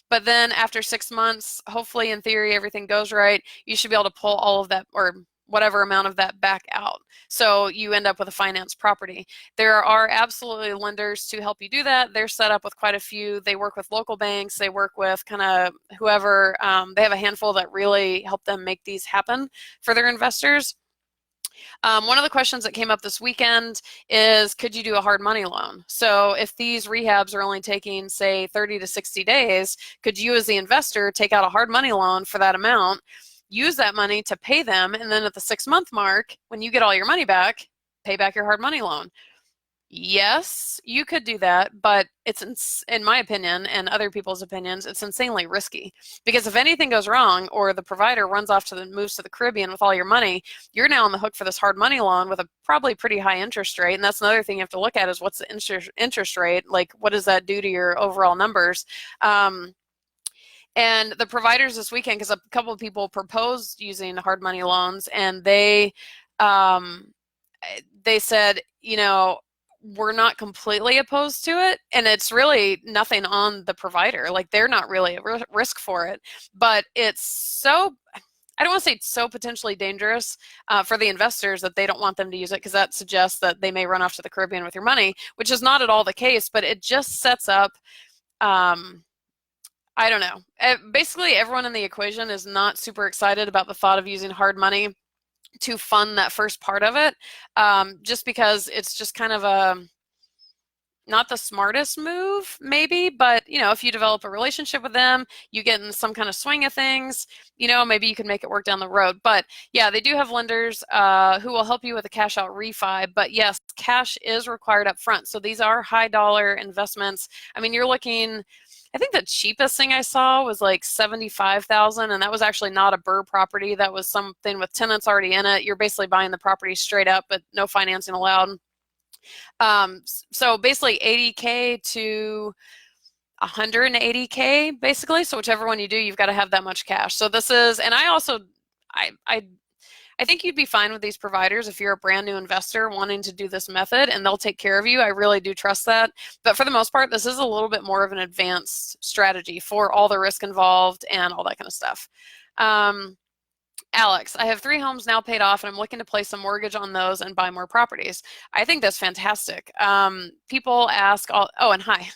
but then after 6 months, hopefully in theory, everything goes right, you should be able to pull all of that, or whatever amount of that, back out. So you end up with a financed property. There are absolutely lenders to help you do that. They're set up with quite a few. They work with local banks. They work with kind of whoever. They have a handful that really help them make these happen for their investors. One of the questions that came up this weekend is, could you do a hard money loan? So if these rehabs are only taking, say, 30 to 60 days, could you as the investor take out a hard money loan for that amount use that money to pay them, and then at the 6-month mark, when you get all your money back, pay back your hard money loan. Yes, you could do that, but it's, in my opinion and other people's opinions, it's insanely risky. Because if anything goes wrong, or the provider runs off to the moves to the Caribbean with all your money, you're now on the hook for this hard money loan with a probably pretty high interest rate. And that's another thing you have to look at, is what's the interest rate? Like, what does that do to your overall numbers? And the providers this weekend, because a couple of people proposed using hard money loans, and they said, we're not completely opposed to it, and it's really nothing on the provider. Like, they're not really at risk for it, but it's so, I don't want to say it's so potentially dangerous for the investors that they don't want them to use it, because that suggests that they may run off to the Caribbean with your money, which is not at all the case, but it just sets up, I don't know. Basically, everyone in the equation is not super excited about the thought of using hard money to fund that first part of it, just because it's just kind of not the smartest move, maybe, but if you develop a relationship with them, you get in some kind of swing of things, maybe you can make it work down the road. But yeah, they do have lenders who will help you with a cash out refi, but yes, cash is required up front. So these are high dollar investments. I mean, you're looking, I think the cheapest thing I saw was like $75,000, and that was actually not a BRRRR property. That was something with tenants already in it. You're basically buying the property straight up, but no financing allowed. So basically $80K to $180K, basically. So whichever one you do, you've got to have that much cash. So this is, and I also, I think you'd be fine with these providers if you're a brand new investor wanting to do this method, and they'll take care of you. I really do trust that. But for the most part, this is a little bit more of an advanced strategy for all the risk involved and all that kind of stuff. Alex, I have 3 homes now paid off, and I'm looking to place a mortgage on those and buy more properties. I think that's fantastic. People ask and hi.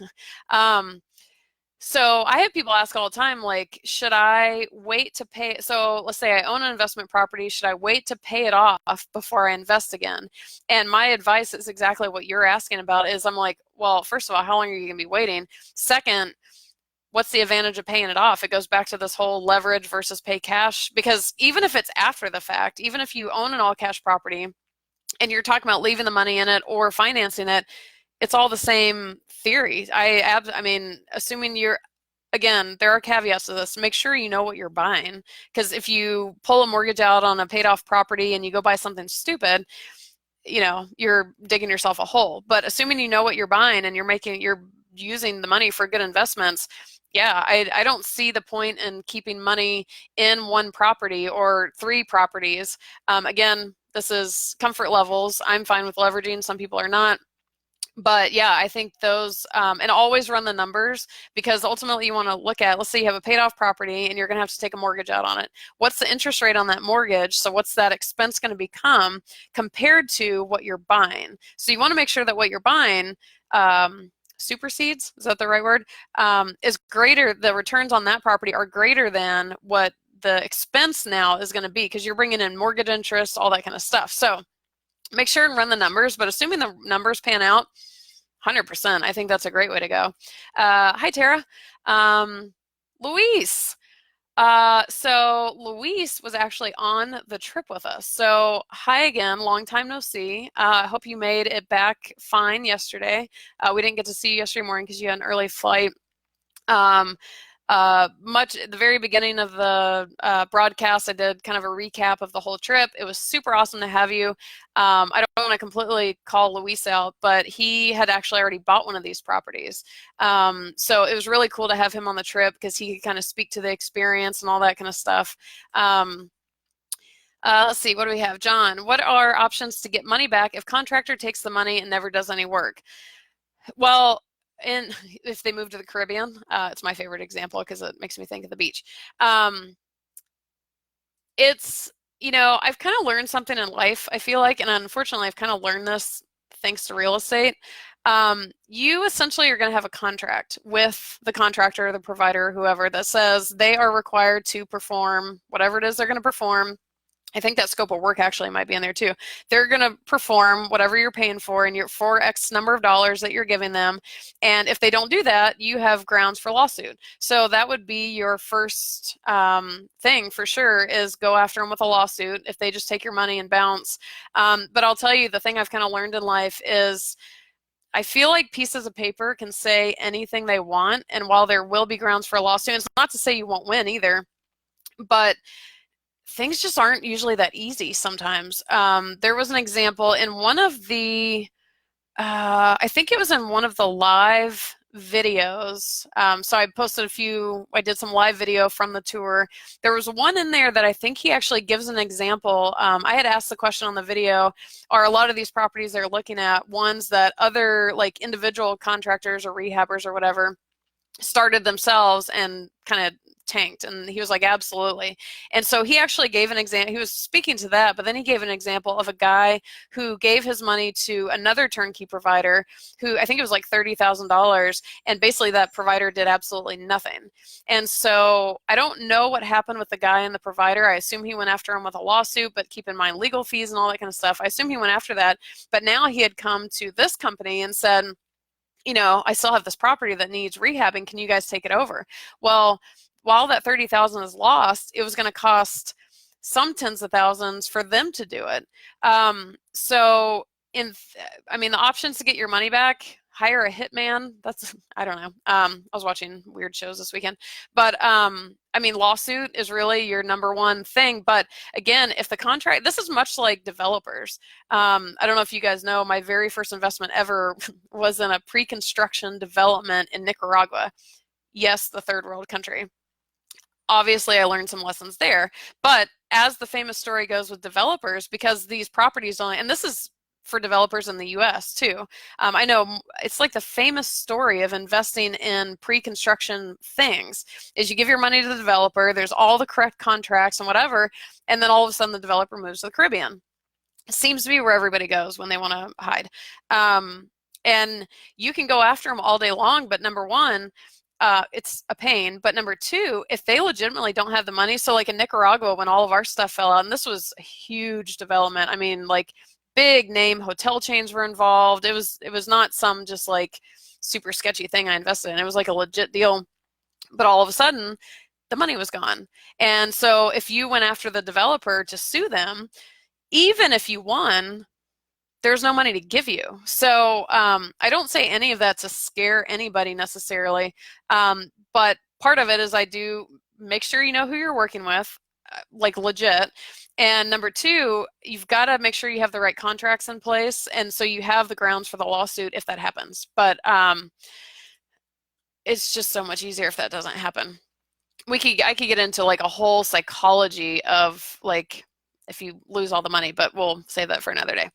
So I have people ask all the time, like, should I wait to pay? So let's say I own an investment property. Should I wait to pay it off before I invest again? And my advice is exactly what you're asking about. Is I'm like, well, first of all, how long are you going to be waiting? Second, what's the advantage of paying it off? It goes back to this whole leverage versus pay cash, because even if it's after the fact, even if you own an all cash property and you're talking about leaving the money in it or financing it, it's all the same theory. I mean, assuming again, there are caveats to this. Make sure you know what you're buying, because if you pull a mortgage out on a paid off property and you go buy something stupid, you're digging yourself a hole. But assuming you know what you're buying and you're using the money for good investments, yeah, I don't see the point in keeping money in one property or 3 properties. Again, this is comfort levels. I'm fine with leveraging. Some people are not. But yeah, I think those, and always run the numbers, because ultimately you want to look at, let's say you have a paid off property and you're going to have to take a mortgage out on it. What's the interest rate on that mortgage? So what's that expense going to become compared to what you're buying? So you want to make sure that what you're buying supersedes, is that the right word? Is greater, the returns on that property are greater than what the expense now is going to be, because you're bringing in mortgage interest, all that kind of stuff. So make sure and run the numbers, but assuming the numbers pan out, 100%, I think that's a great way to go. Hi, Tara. Luis. So Luis was actually on the trip with us. So hi again, long time no see. I hope you made it back fine yesterday. We didn't get to see you yesterday morning because you had an early flight. Much at the very beginning of the broadcast, I did kind of a recap of the whole trip. It was super awesome to have you. I don't want to completely call Luis out, but he had actually already bought one of these properties. So it was really cool to have him on the trip, because he could kind of speak to the experience and all that kind of stuff. Let's see, what do we have? John, what are options to get money back if contractor takes the money and never does any work? Well, and if they move to the Caribbean, it's my favorite example because it makes me think of the beach. It's, I've kind of learned something in life, I feel like, and unfortunately I've kind of learned this thanks to real estate. You essentially are going to have a contract with the contractor, the provider, whoever, that says they are required to perform whatever it is they're going to perform I think that scope of work actually might be in there too. They're going to perform whatever you're paying for and your for X number of dollars that you're giving them. And if they don't do that, you have grounds for lawsuit. So that would be your first thing for sure, is go after them with a lawsuit if they just take your money and bounce. But I'll tell you, the thing I've kind of learned in life is I feel like pieces of paper can say anything they want. And while there will be grounds for a lawsuit, it's not to say you won't win either, but things just aren't usually that easy sometimes. There was an example in one of the, I think it was in one of the live videos. So I posted a few, I did some live video from the tour. There was one in there that I think he actually gives an example. I had asked the question on the video, are a lot of these properties they're looking at ones that other like individual contractors or rehabbers or whatever started themselves and kind of tanked? And he was like, absolutely. And so he actually gave an example. He was speaking to that, but then he gave an example of a guy who gave his money to another turnkey provider who, I think it was like $30,000, and basically that provider did absolutely nothing. And so I don't know what happened with the guy and the provider. I assume he went after him with a lawsuit, but keep in mind legal fees and all that kind of stuff. I assume he went after that, but now he had come to this company and said, you know, I still have this property that needs rehabbing. Can you guys take it over? Well, while that 30,000 is lost, it was going to cost some tens of thousands for them to do it. So I mean, the options to get your money back, hire a hitman. That's, I don't know. I was watching weird shows this weekend, but I mean, lawsuit is really your number one thing. But again, if the contract, this is much like developers. I don't know if you guys know, my very first investment ever was in a pre-construction development in Nicaragua. Yes, the third world country. Obviously, I learned some lessons there. But as the famous story goes with developers, because these properties only, and this is for developers in the US too. I know it's like the famous story of investing in pre-construction things is you give your money to the developer, there's all the correct contracts and whatever, and then all of a sudden the developer moves to the Caribbean. It seems to be where everybody goes when they want to hide. And you can go after them all day long, but number one, it's a pain. But number two, if they legitimately don't have the money, so like in Nicaragua, when all of our stuff fell out, and this was a huge development. I mean, like big name hotel chains were involved. It was not some just like super sketchy thing I invested in. It was like a legit deal. But all of a sudden, the money was gone. And so if you went after the developer to sue them, even if you won, there's no money to give you. So I don't say any of that to scare anybody necessarily, but part of it is I do make sure you know who you're working with, like legit. And number two, you've got to make sure you have the right contracts in place, and so you have the grounds for the lawsuit if that happens. But it's just so much easier if that doesn't happen. I could get into like a whole psychology of like if you lose all the money, but we'll save that for another day.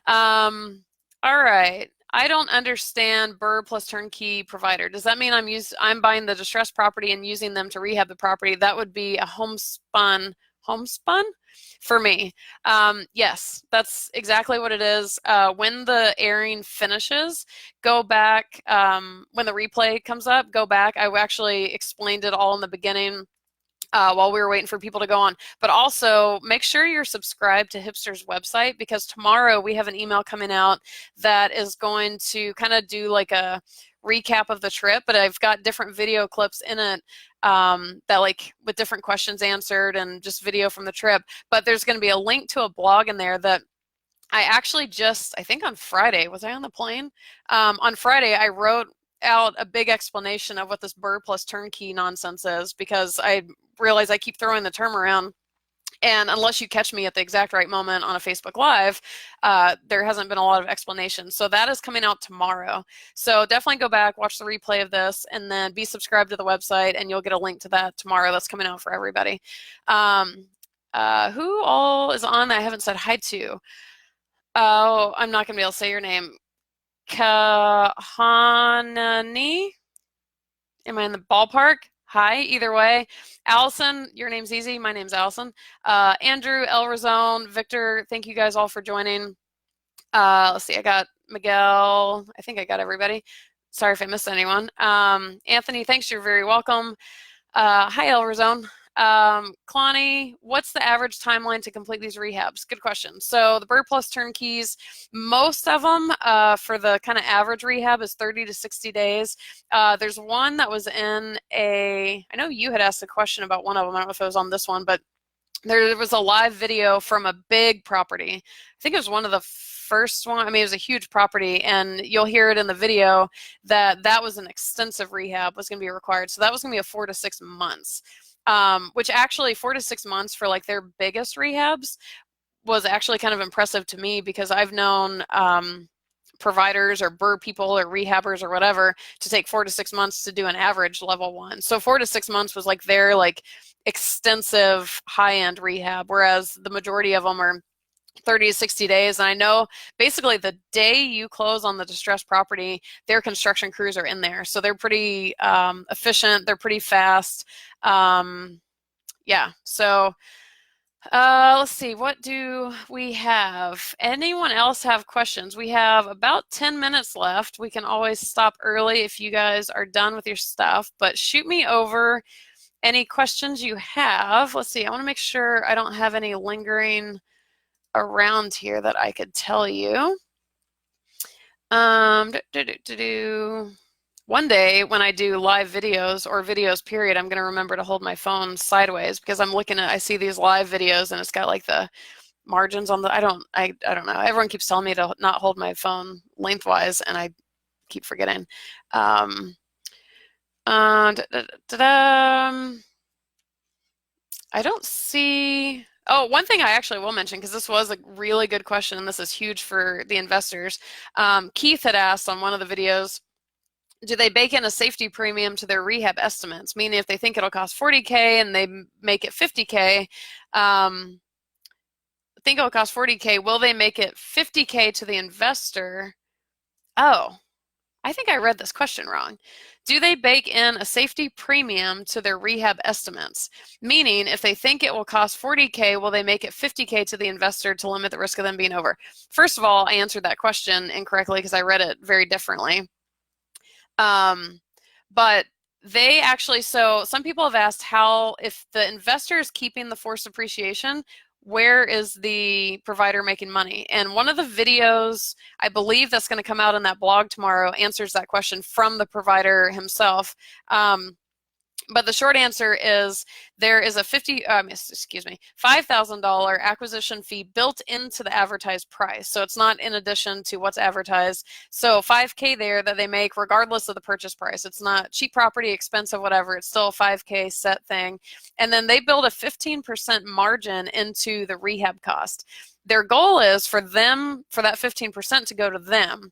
All right. I don't understand BRRRR plus turnkey provider. Does that mean I'm buying the distressed property and using them to rehab the property? That would be a homespun for me. Yes, that's exactly what it is. When the airing finishes, go back, when the replay comes up, go back. I actually explained it all in the beginning while we were waiting for people to go on. But also make sure you're subscribed to Hipster's website, because tomorrow we have an email coming out that is going to kind of do like a recap of the trip, but I've got different video clips in it that like with different questions answered and just video from the trip. But there's going to be a link to a blog in there that I actually just, I think on Friday, was I on the plane? On Friday, I wrote out a big explanation of what this BRRRR plus turnkey nonsense is, because I realize I keep throwing the term around, and unless you catch me at the exact right moment on a Facebook Live, there hasn't been a lot of explanation. So that is coming out tomorrow. So definitely go back, watch the replay of this, and then be subscribed to the website, and you'll get a link to that tomorrow. That's coming out for everybody. Who all is on that I haven't said hi to? Oh, I'm not going to be able to say your name. Kahanani? Am I in the ballpark? Hi, either way. Allison, your name's easy. My name's Allison. Andrew, Elrazone, Victor, thank you guys all for joining. Let's see, I got Miguel. I think I got everybody. Sorry if I missed anyone. Anthony, thanks. You're very welcome. Hi, Elrazone. Kalani, what's the average timeline to complete these rehabs? Good question. So the BRRRR+ turnkeys, most of them for the kind of average rehab is 30 to 60 days. There's one that was in I know you had asked a question about one of them. I don't know if it was on this one, but there was a live video from a big property. I think it was one of the first one. I mean, it was a huge property, and you'll hear it in the video that was an extensive rehab was going to be required. So that was going to be a 4 to 6 months, which actually 4 to 6 months for like their biggest rehabs was actually kind of impressive to me, because I've known providers or BRRRR people or rehabbers or whatever to take 4 to 6 months to do an average level 1. So 4 to 6 months was like their like extensive high-end rehab, whereas the majority of them are 30 to 60 days. And I know basically the day you close on the distressed property, their construction crews are in there. So they're pretty efficient. They're pretty fast. Yeah. So let's see, what do we have? Anyone else have questions? We have about 10 minutes left. We can always stop early if you guys are done with your stuff, but shoot me over any questions you have. Let's see, I want to make sure I don't have any lingering around here that I could tell you. One day when I do live videos or videos period, I'm going to remember to hold my phone sideways, because I'm looking at, I see these live videos and it's got like the margins on the, I don't know. Everyone keeps telling me to not hold my phone lengthwise, and I keep forgetting. I don't see. Oh, one thing I actually will mention, because this was a really good question, and this is huge for the investors. Keith had asked on one of the videos, do they bake in a safety premium to their rehab estimates? Meaning if they think it'll cost 40K and they make it 50K, think it'll cost 40K, will they make it 50K to the investor? Oh, I think I read this question wrong. Do they bake in a safety premium to their rehab estimates? Meaning, if they think it will cost 40K, will they make it 50K to the investor to limit the risk of them being over? First of all, I answered that question incorrectly because I read it very differently. But they actually, so some people have asked how, if the investor is keeping the forced appreciation, where is the provider making money? And one of the videos, I believe that's going to come out in that blog tomorrow, answers that question from the provider himself. But the short answer is there is a $5,000 acquisition fee built into the advertised price. So it's not in addition to what's advertised. So 5K there that they make regardless of the purchase price. It's not cheap property, expensive, whatever. It's still a 5K set thing. And then they build a 15% margin into the rehab cost. Their goal is for that 15% to go to them.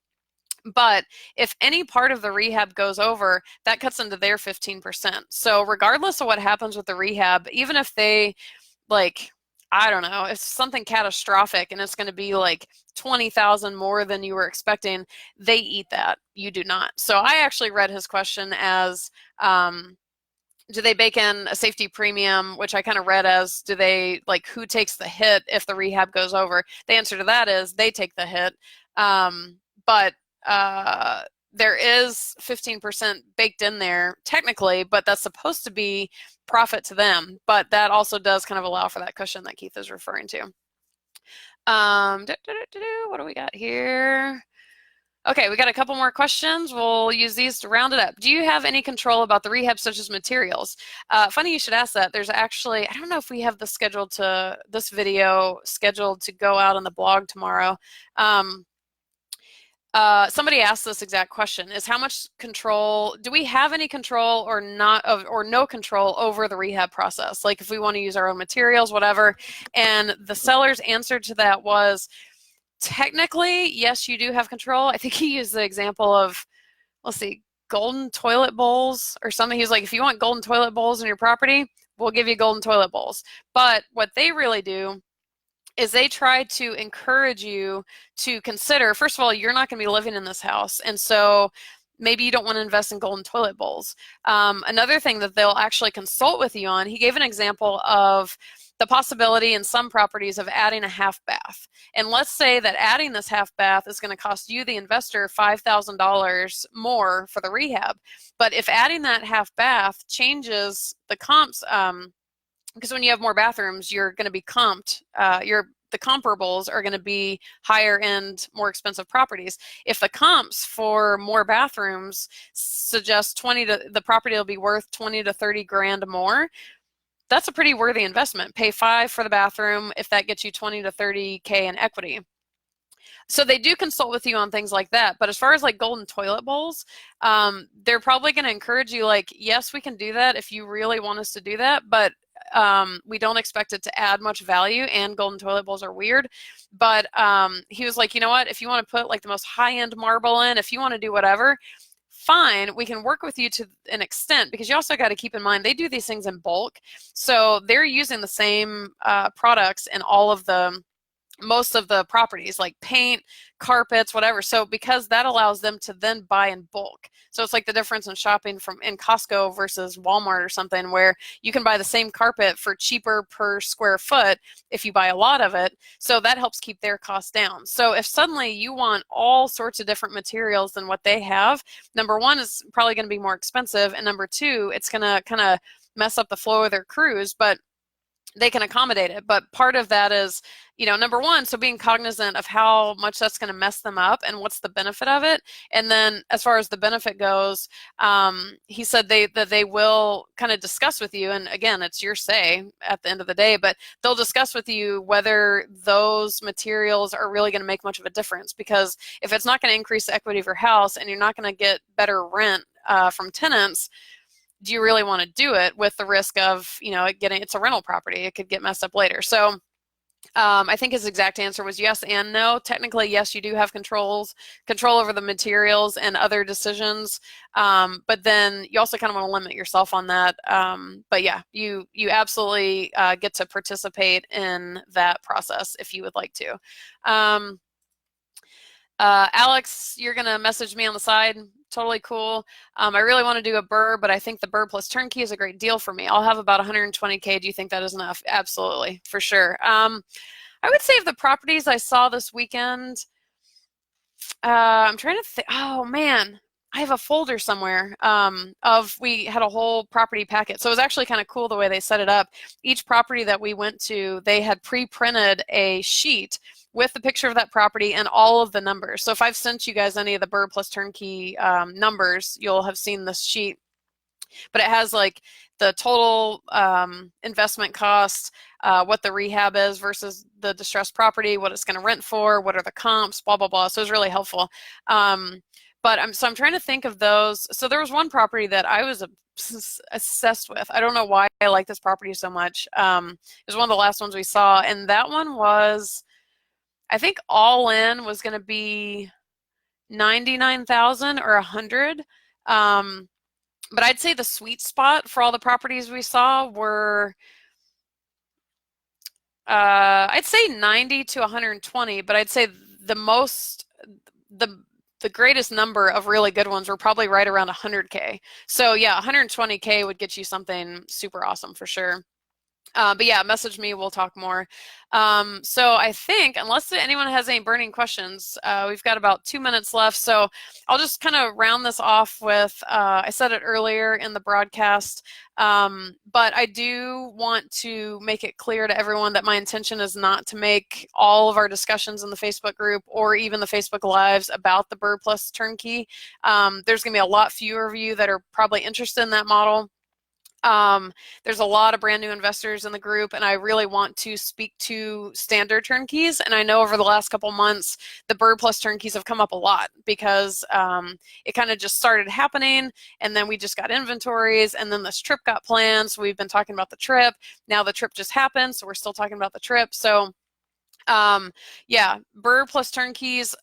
But if any part of the rehab goes over, that cuts into their 15%. So regardless of what happens with the rehab, even if they, like, I don't know, if something catastrophic and it's going to be like 20,000 more than you were expecting, they eat that. You do not. So I actually read his question as, do they bake in a safety premium, which I kind of read as, do they, like, who takes the hit if the rehab goes over? The answer to that is they take the hit. But there is 15% baked in there technically, but that's supposed to be profit to them. But that also does kind of allow for that cushion that Keith is referring to. What do we got here? Okay, we got a couple more questions. We'll use these to round it up. Do you have any control about the rehab, such as materials? Funny you should ask that. There's actually, I don't know if we have this video scheduled to go out on the blog tomorrow. Somebody asked this exact question, is how much control, do we have any control or no control over the rehab process? Like if we want to use our own materials, whatever. And the seller's answer to that was, technically, yes, you do have control. I think he used the example of, let's see, golden toilet bowls or something. He's like, if you want golden toilet bowls in your property, we'll give you golden toilet bowls. But what they really do is they try to encourage you to consider, first of all, you're not going to be living in this house. And so maybe you don't want to invest in golden toilet bowls. Another thing that they'll actually consult with you on, he gave an example of the possibility in some properties of adding a half bath. And let's say that adding this half bath is going to cost you, the investor, $5,000 more for the rehab. But if adding that half bath changes the comps, because when you have more bathrooms, you're going to be comped. The comparables are going to be higher end, more expensive properties. If the comps for more bathrooms suggest the property will be worth 20 to 30 grand more, that's a pretty worthy investment. Pay 5 for the bathroom if that gets you 20 to 30K in equity. So they do consult with you on things like that. But as far as like golden toilet bowls, they're probably going to encourage you like, yes, we can do that if you really want us to do that, but we don't expect it to add much value, and golden toilet bowls are weird. But he was like, you know what, if you want to put like the most high-end marble in, if you want to do whatever, fine, we can work with you to an extent, because you also got to keep in mind they do these things in bulk. So they're using the same products in most of the properties, like paint, carpets, whatever. So because that allows them to then buy in bulk. So it's like the difference in shopping in Costco versus Walmart or something, where you can buy the same carpet for cheaper per square foot if you buy a lot of it. So that helps keep their costs down. So if suddenly you want all sorts of different materials than what they have, number one, is probably going to be more expensive, and number two, it's going to kind of mess up the flow of their crews, but they can accommodate it. But part of that is, number one, so being cognizant of how much that's going to mess them up and what's the benefit of it. And then as far as the benefit goes, he said that they will kind of discuss with you, and again, it's your say at the end of the day, but they'll discuss with you whether those materials are really going to make much of a difference. Because if it's not going to increase the equity of your house and you're not going to get better rent from tenants, do you really want to do it with the risk of, it's a rental property, it could get messed up later. So I think his exact answer was yes and no. Technically, yes, you do have control over the materials and other decisions, but then you also kind of want to limit yourself on that. But yeah, you absolutely get to participate in that process if you would like to. Alex, you're going to message me on the side. Totally cool. I really want to do a BRRRR, but I think the BRRRR+turnkey is a great deal for me. I'll have about 120K. Do you think that is enough? Absolutely, for sure. I would say of the properties I saw this weekend, I'm trying to think. Oh man, I have a folder somewhere we had a whole property packet. So it was actually kind of cool the way they set it up. Each property that we went to, they had pre-printed a sheet with the picture of that property and all of the numbers. So if I've sent you guys any of the BRRRR+turnkey numbers, you'll have seen this sheet. But it has like the total investment cost, what the rehab is versus the distressed property, what it's going to rent for, what are the comps, blah, blah, blah. So it was really helpful. But I'm trying to think of those. So there was one property that I was obsessed with. I don't know why I like this property so much. It was one of the last ones we saw, and that one was, I think all in was going to be 99,000 or 100. But I'd say the sweet spot for all the properties we saw were, I'd say 90 to 120, but I'd say the greatest number of really good ones were probably right around 100K. So yeah, 120K would get you something super awesome for sure. But yeah, message me, we'll talk more. So I think, unless anyone has any burning questions, we've got about 2 minutes left. So I'll just kind of round this off with, I said it earlier in the broadcast, but I do want to make it clear to everyone that my intention is not to make all of our discussions in the Facebook group or even the Facebook Lives about the BRRRR+turnkey. There's going to be a lot fewer of you that are probably interested in that model. There's a lot of brand new investors in the group, and I really want to speak to standard turnkeys. And I know over the last couple months, the BRRRR+turnkeys have come up a lot because it kind of just started happening, and then we just got inventories, and then this trip got planned. So we've been talking about the trip. Now the trip just happened, so we're still talking about the trip. So yeah, BRRRR+turnkeys,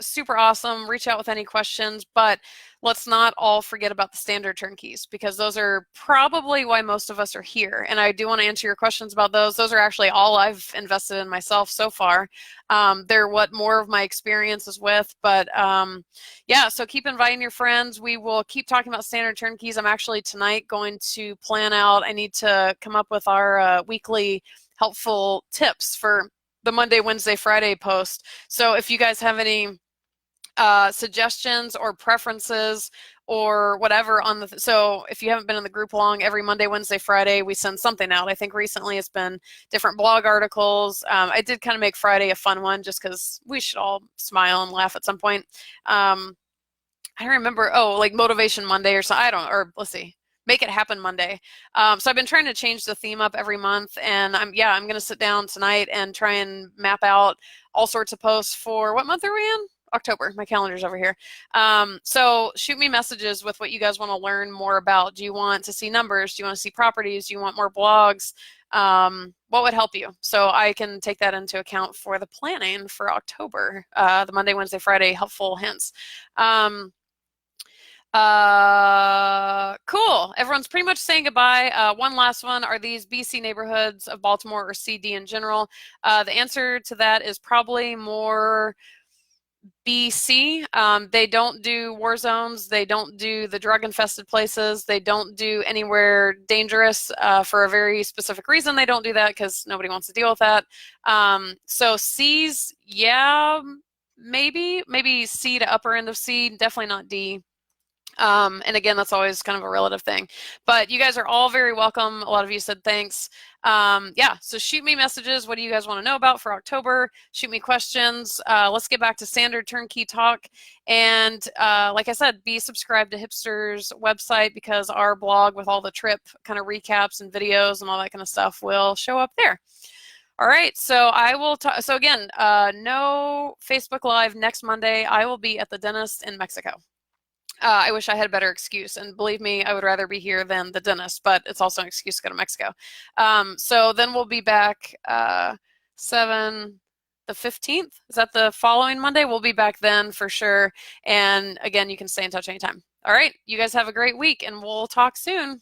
super awesome. Reach out with any questions, but let's not all forget about the standard turnkeys, because those are probably why most of us are here. And I do want to answer your questions about those. Those are actually all I've invested in myself so far. They're what more of my experience is with, but yeah, so keep inviting your friends. We will keep talking about standard turnkeys. I'm actually tonight going to plan out, I need to come up with our weekly helpful tips for the Monday, Wednesday, Friday post. So if you guys have any suggestions or preferences or whatever on the, so if you haven't been in the group long, every Monday, Wednesday, Friday, we send something out. I think recently it's been different blog articles. I did kind of make Friday a fun one just because we should all smile and laugh at some point. I don't remember, oh, like Motivation Monday or something, I don't, or let's see, Make It Happen Monday. So I've been trying to change the theme up every month, and I'm going to sit down tonight and try and map out all sorts of posts for, what month are we in? October. My calendar's over here. So shoot me messages with what you guys want to learn more about. Do you want to see numbers? Do you want to see properties? Do you want more blogs? What would help you? So I can take that into account for the planning for October, the Monday, Wednesday, Friday, helpful hints. Cool. Everyone's pretty much saying goodbye. One last one. Are these BC neighborhoods of Baltimore or CD in general? The answer to that is probably more BC. They don't do war zones. They don't do the drug infested places. They don't do anywhere dangerous for a very specific reason. They don't do that because nobody wants to deal with that. So C's, yeah, maybe C to upper end of C, definitely not D. And again, that's always kind of a relative thing, but you guys are all very welcome. A lot of you said thanks. Yeah, so shoot me messages. What do you guys want to know about for October? Shoot me questions. Let's get back to standard turnkey talk. And like I said, be subscribed to Hipster's website because our blog with all the trip kind of recaps and videos and all that kind of stuff will show up there. All right, so I will talk. So again, no Facebook Live next Monday. I will be at the dentist in Mexico. I wish I had a better excuse, and believe me, I would rather be here than the dentist, but it's also an excuse to go to Mexico. So then we'll be back the 15th. Is that the following Monday? We'll be back then for sure. And again, you can stay in touch anytime. All right, you guys have a great week, and we'll talk soon.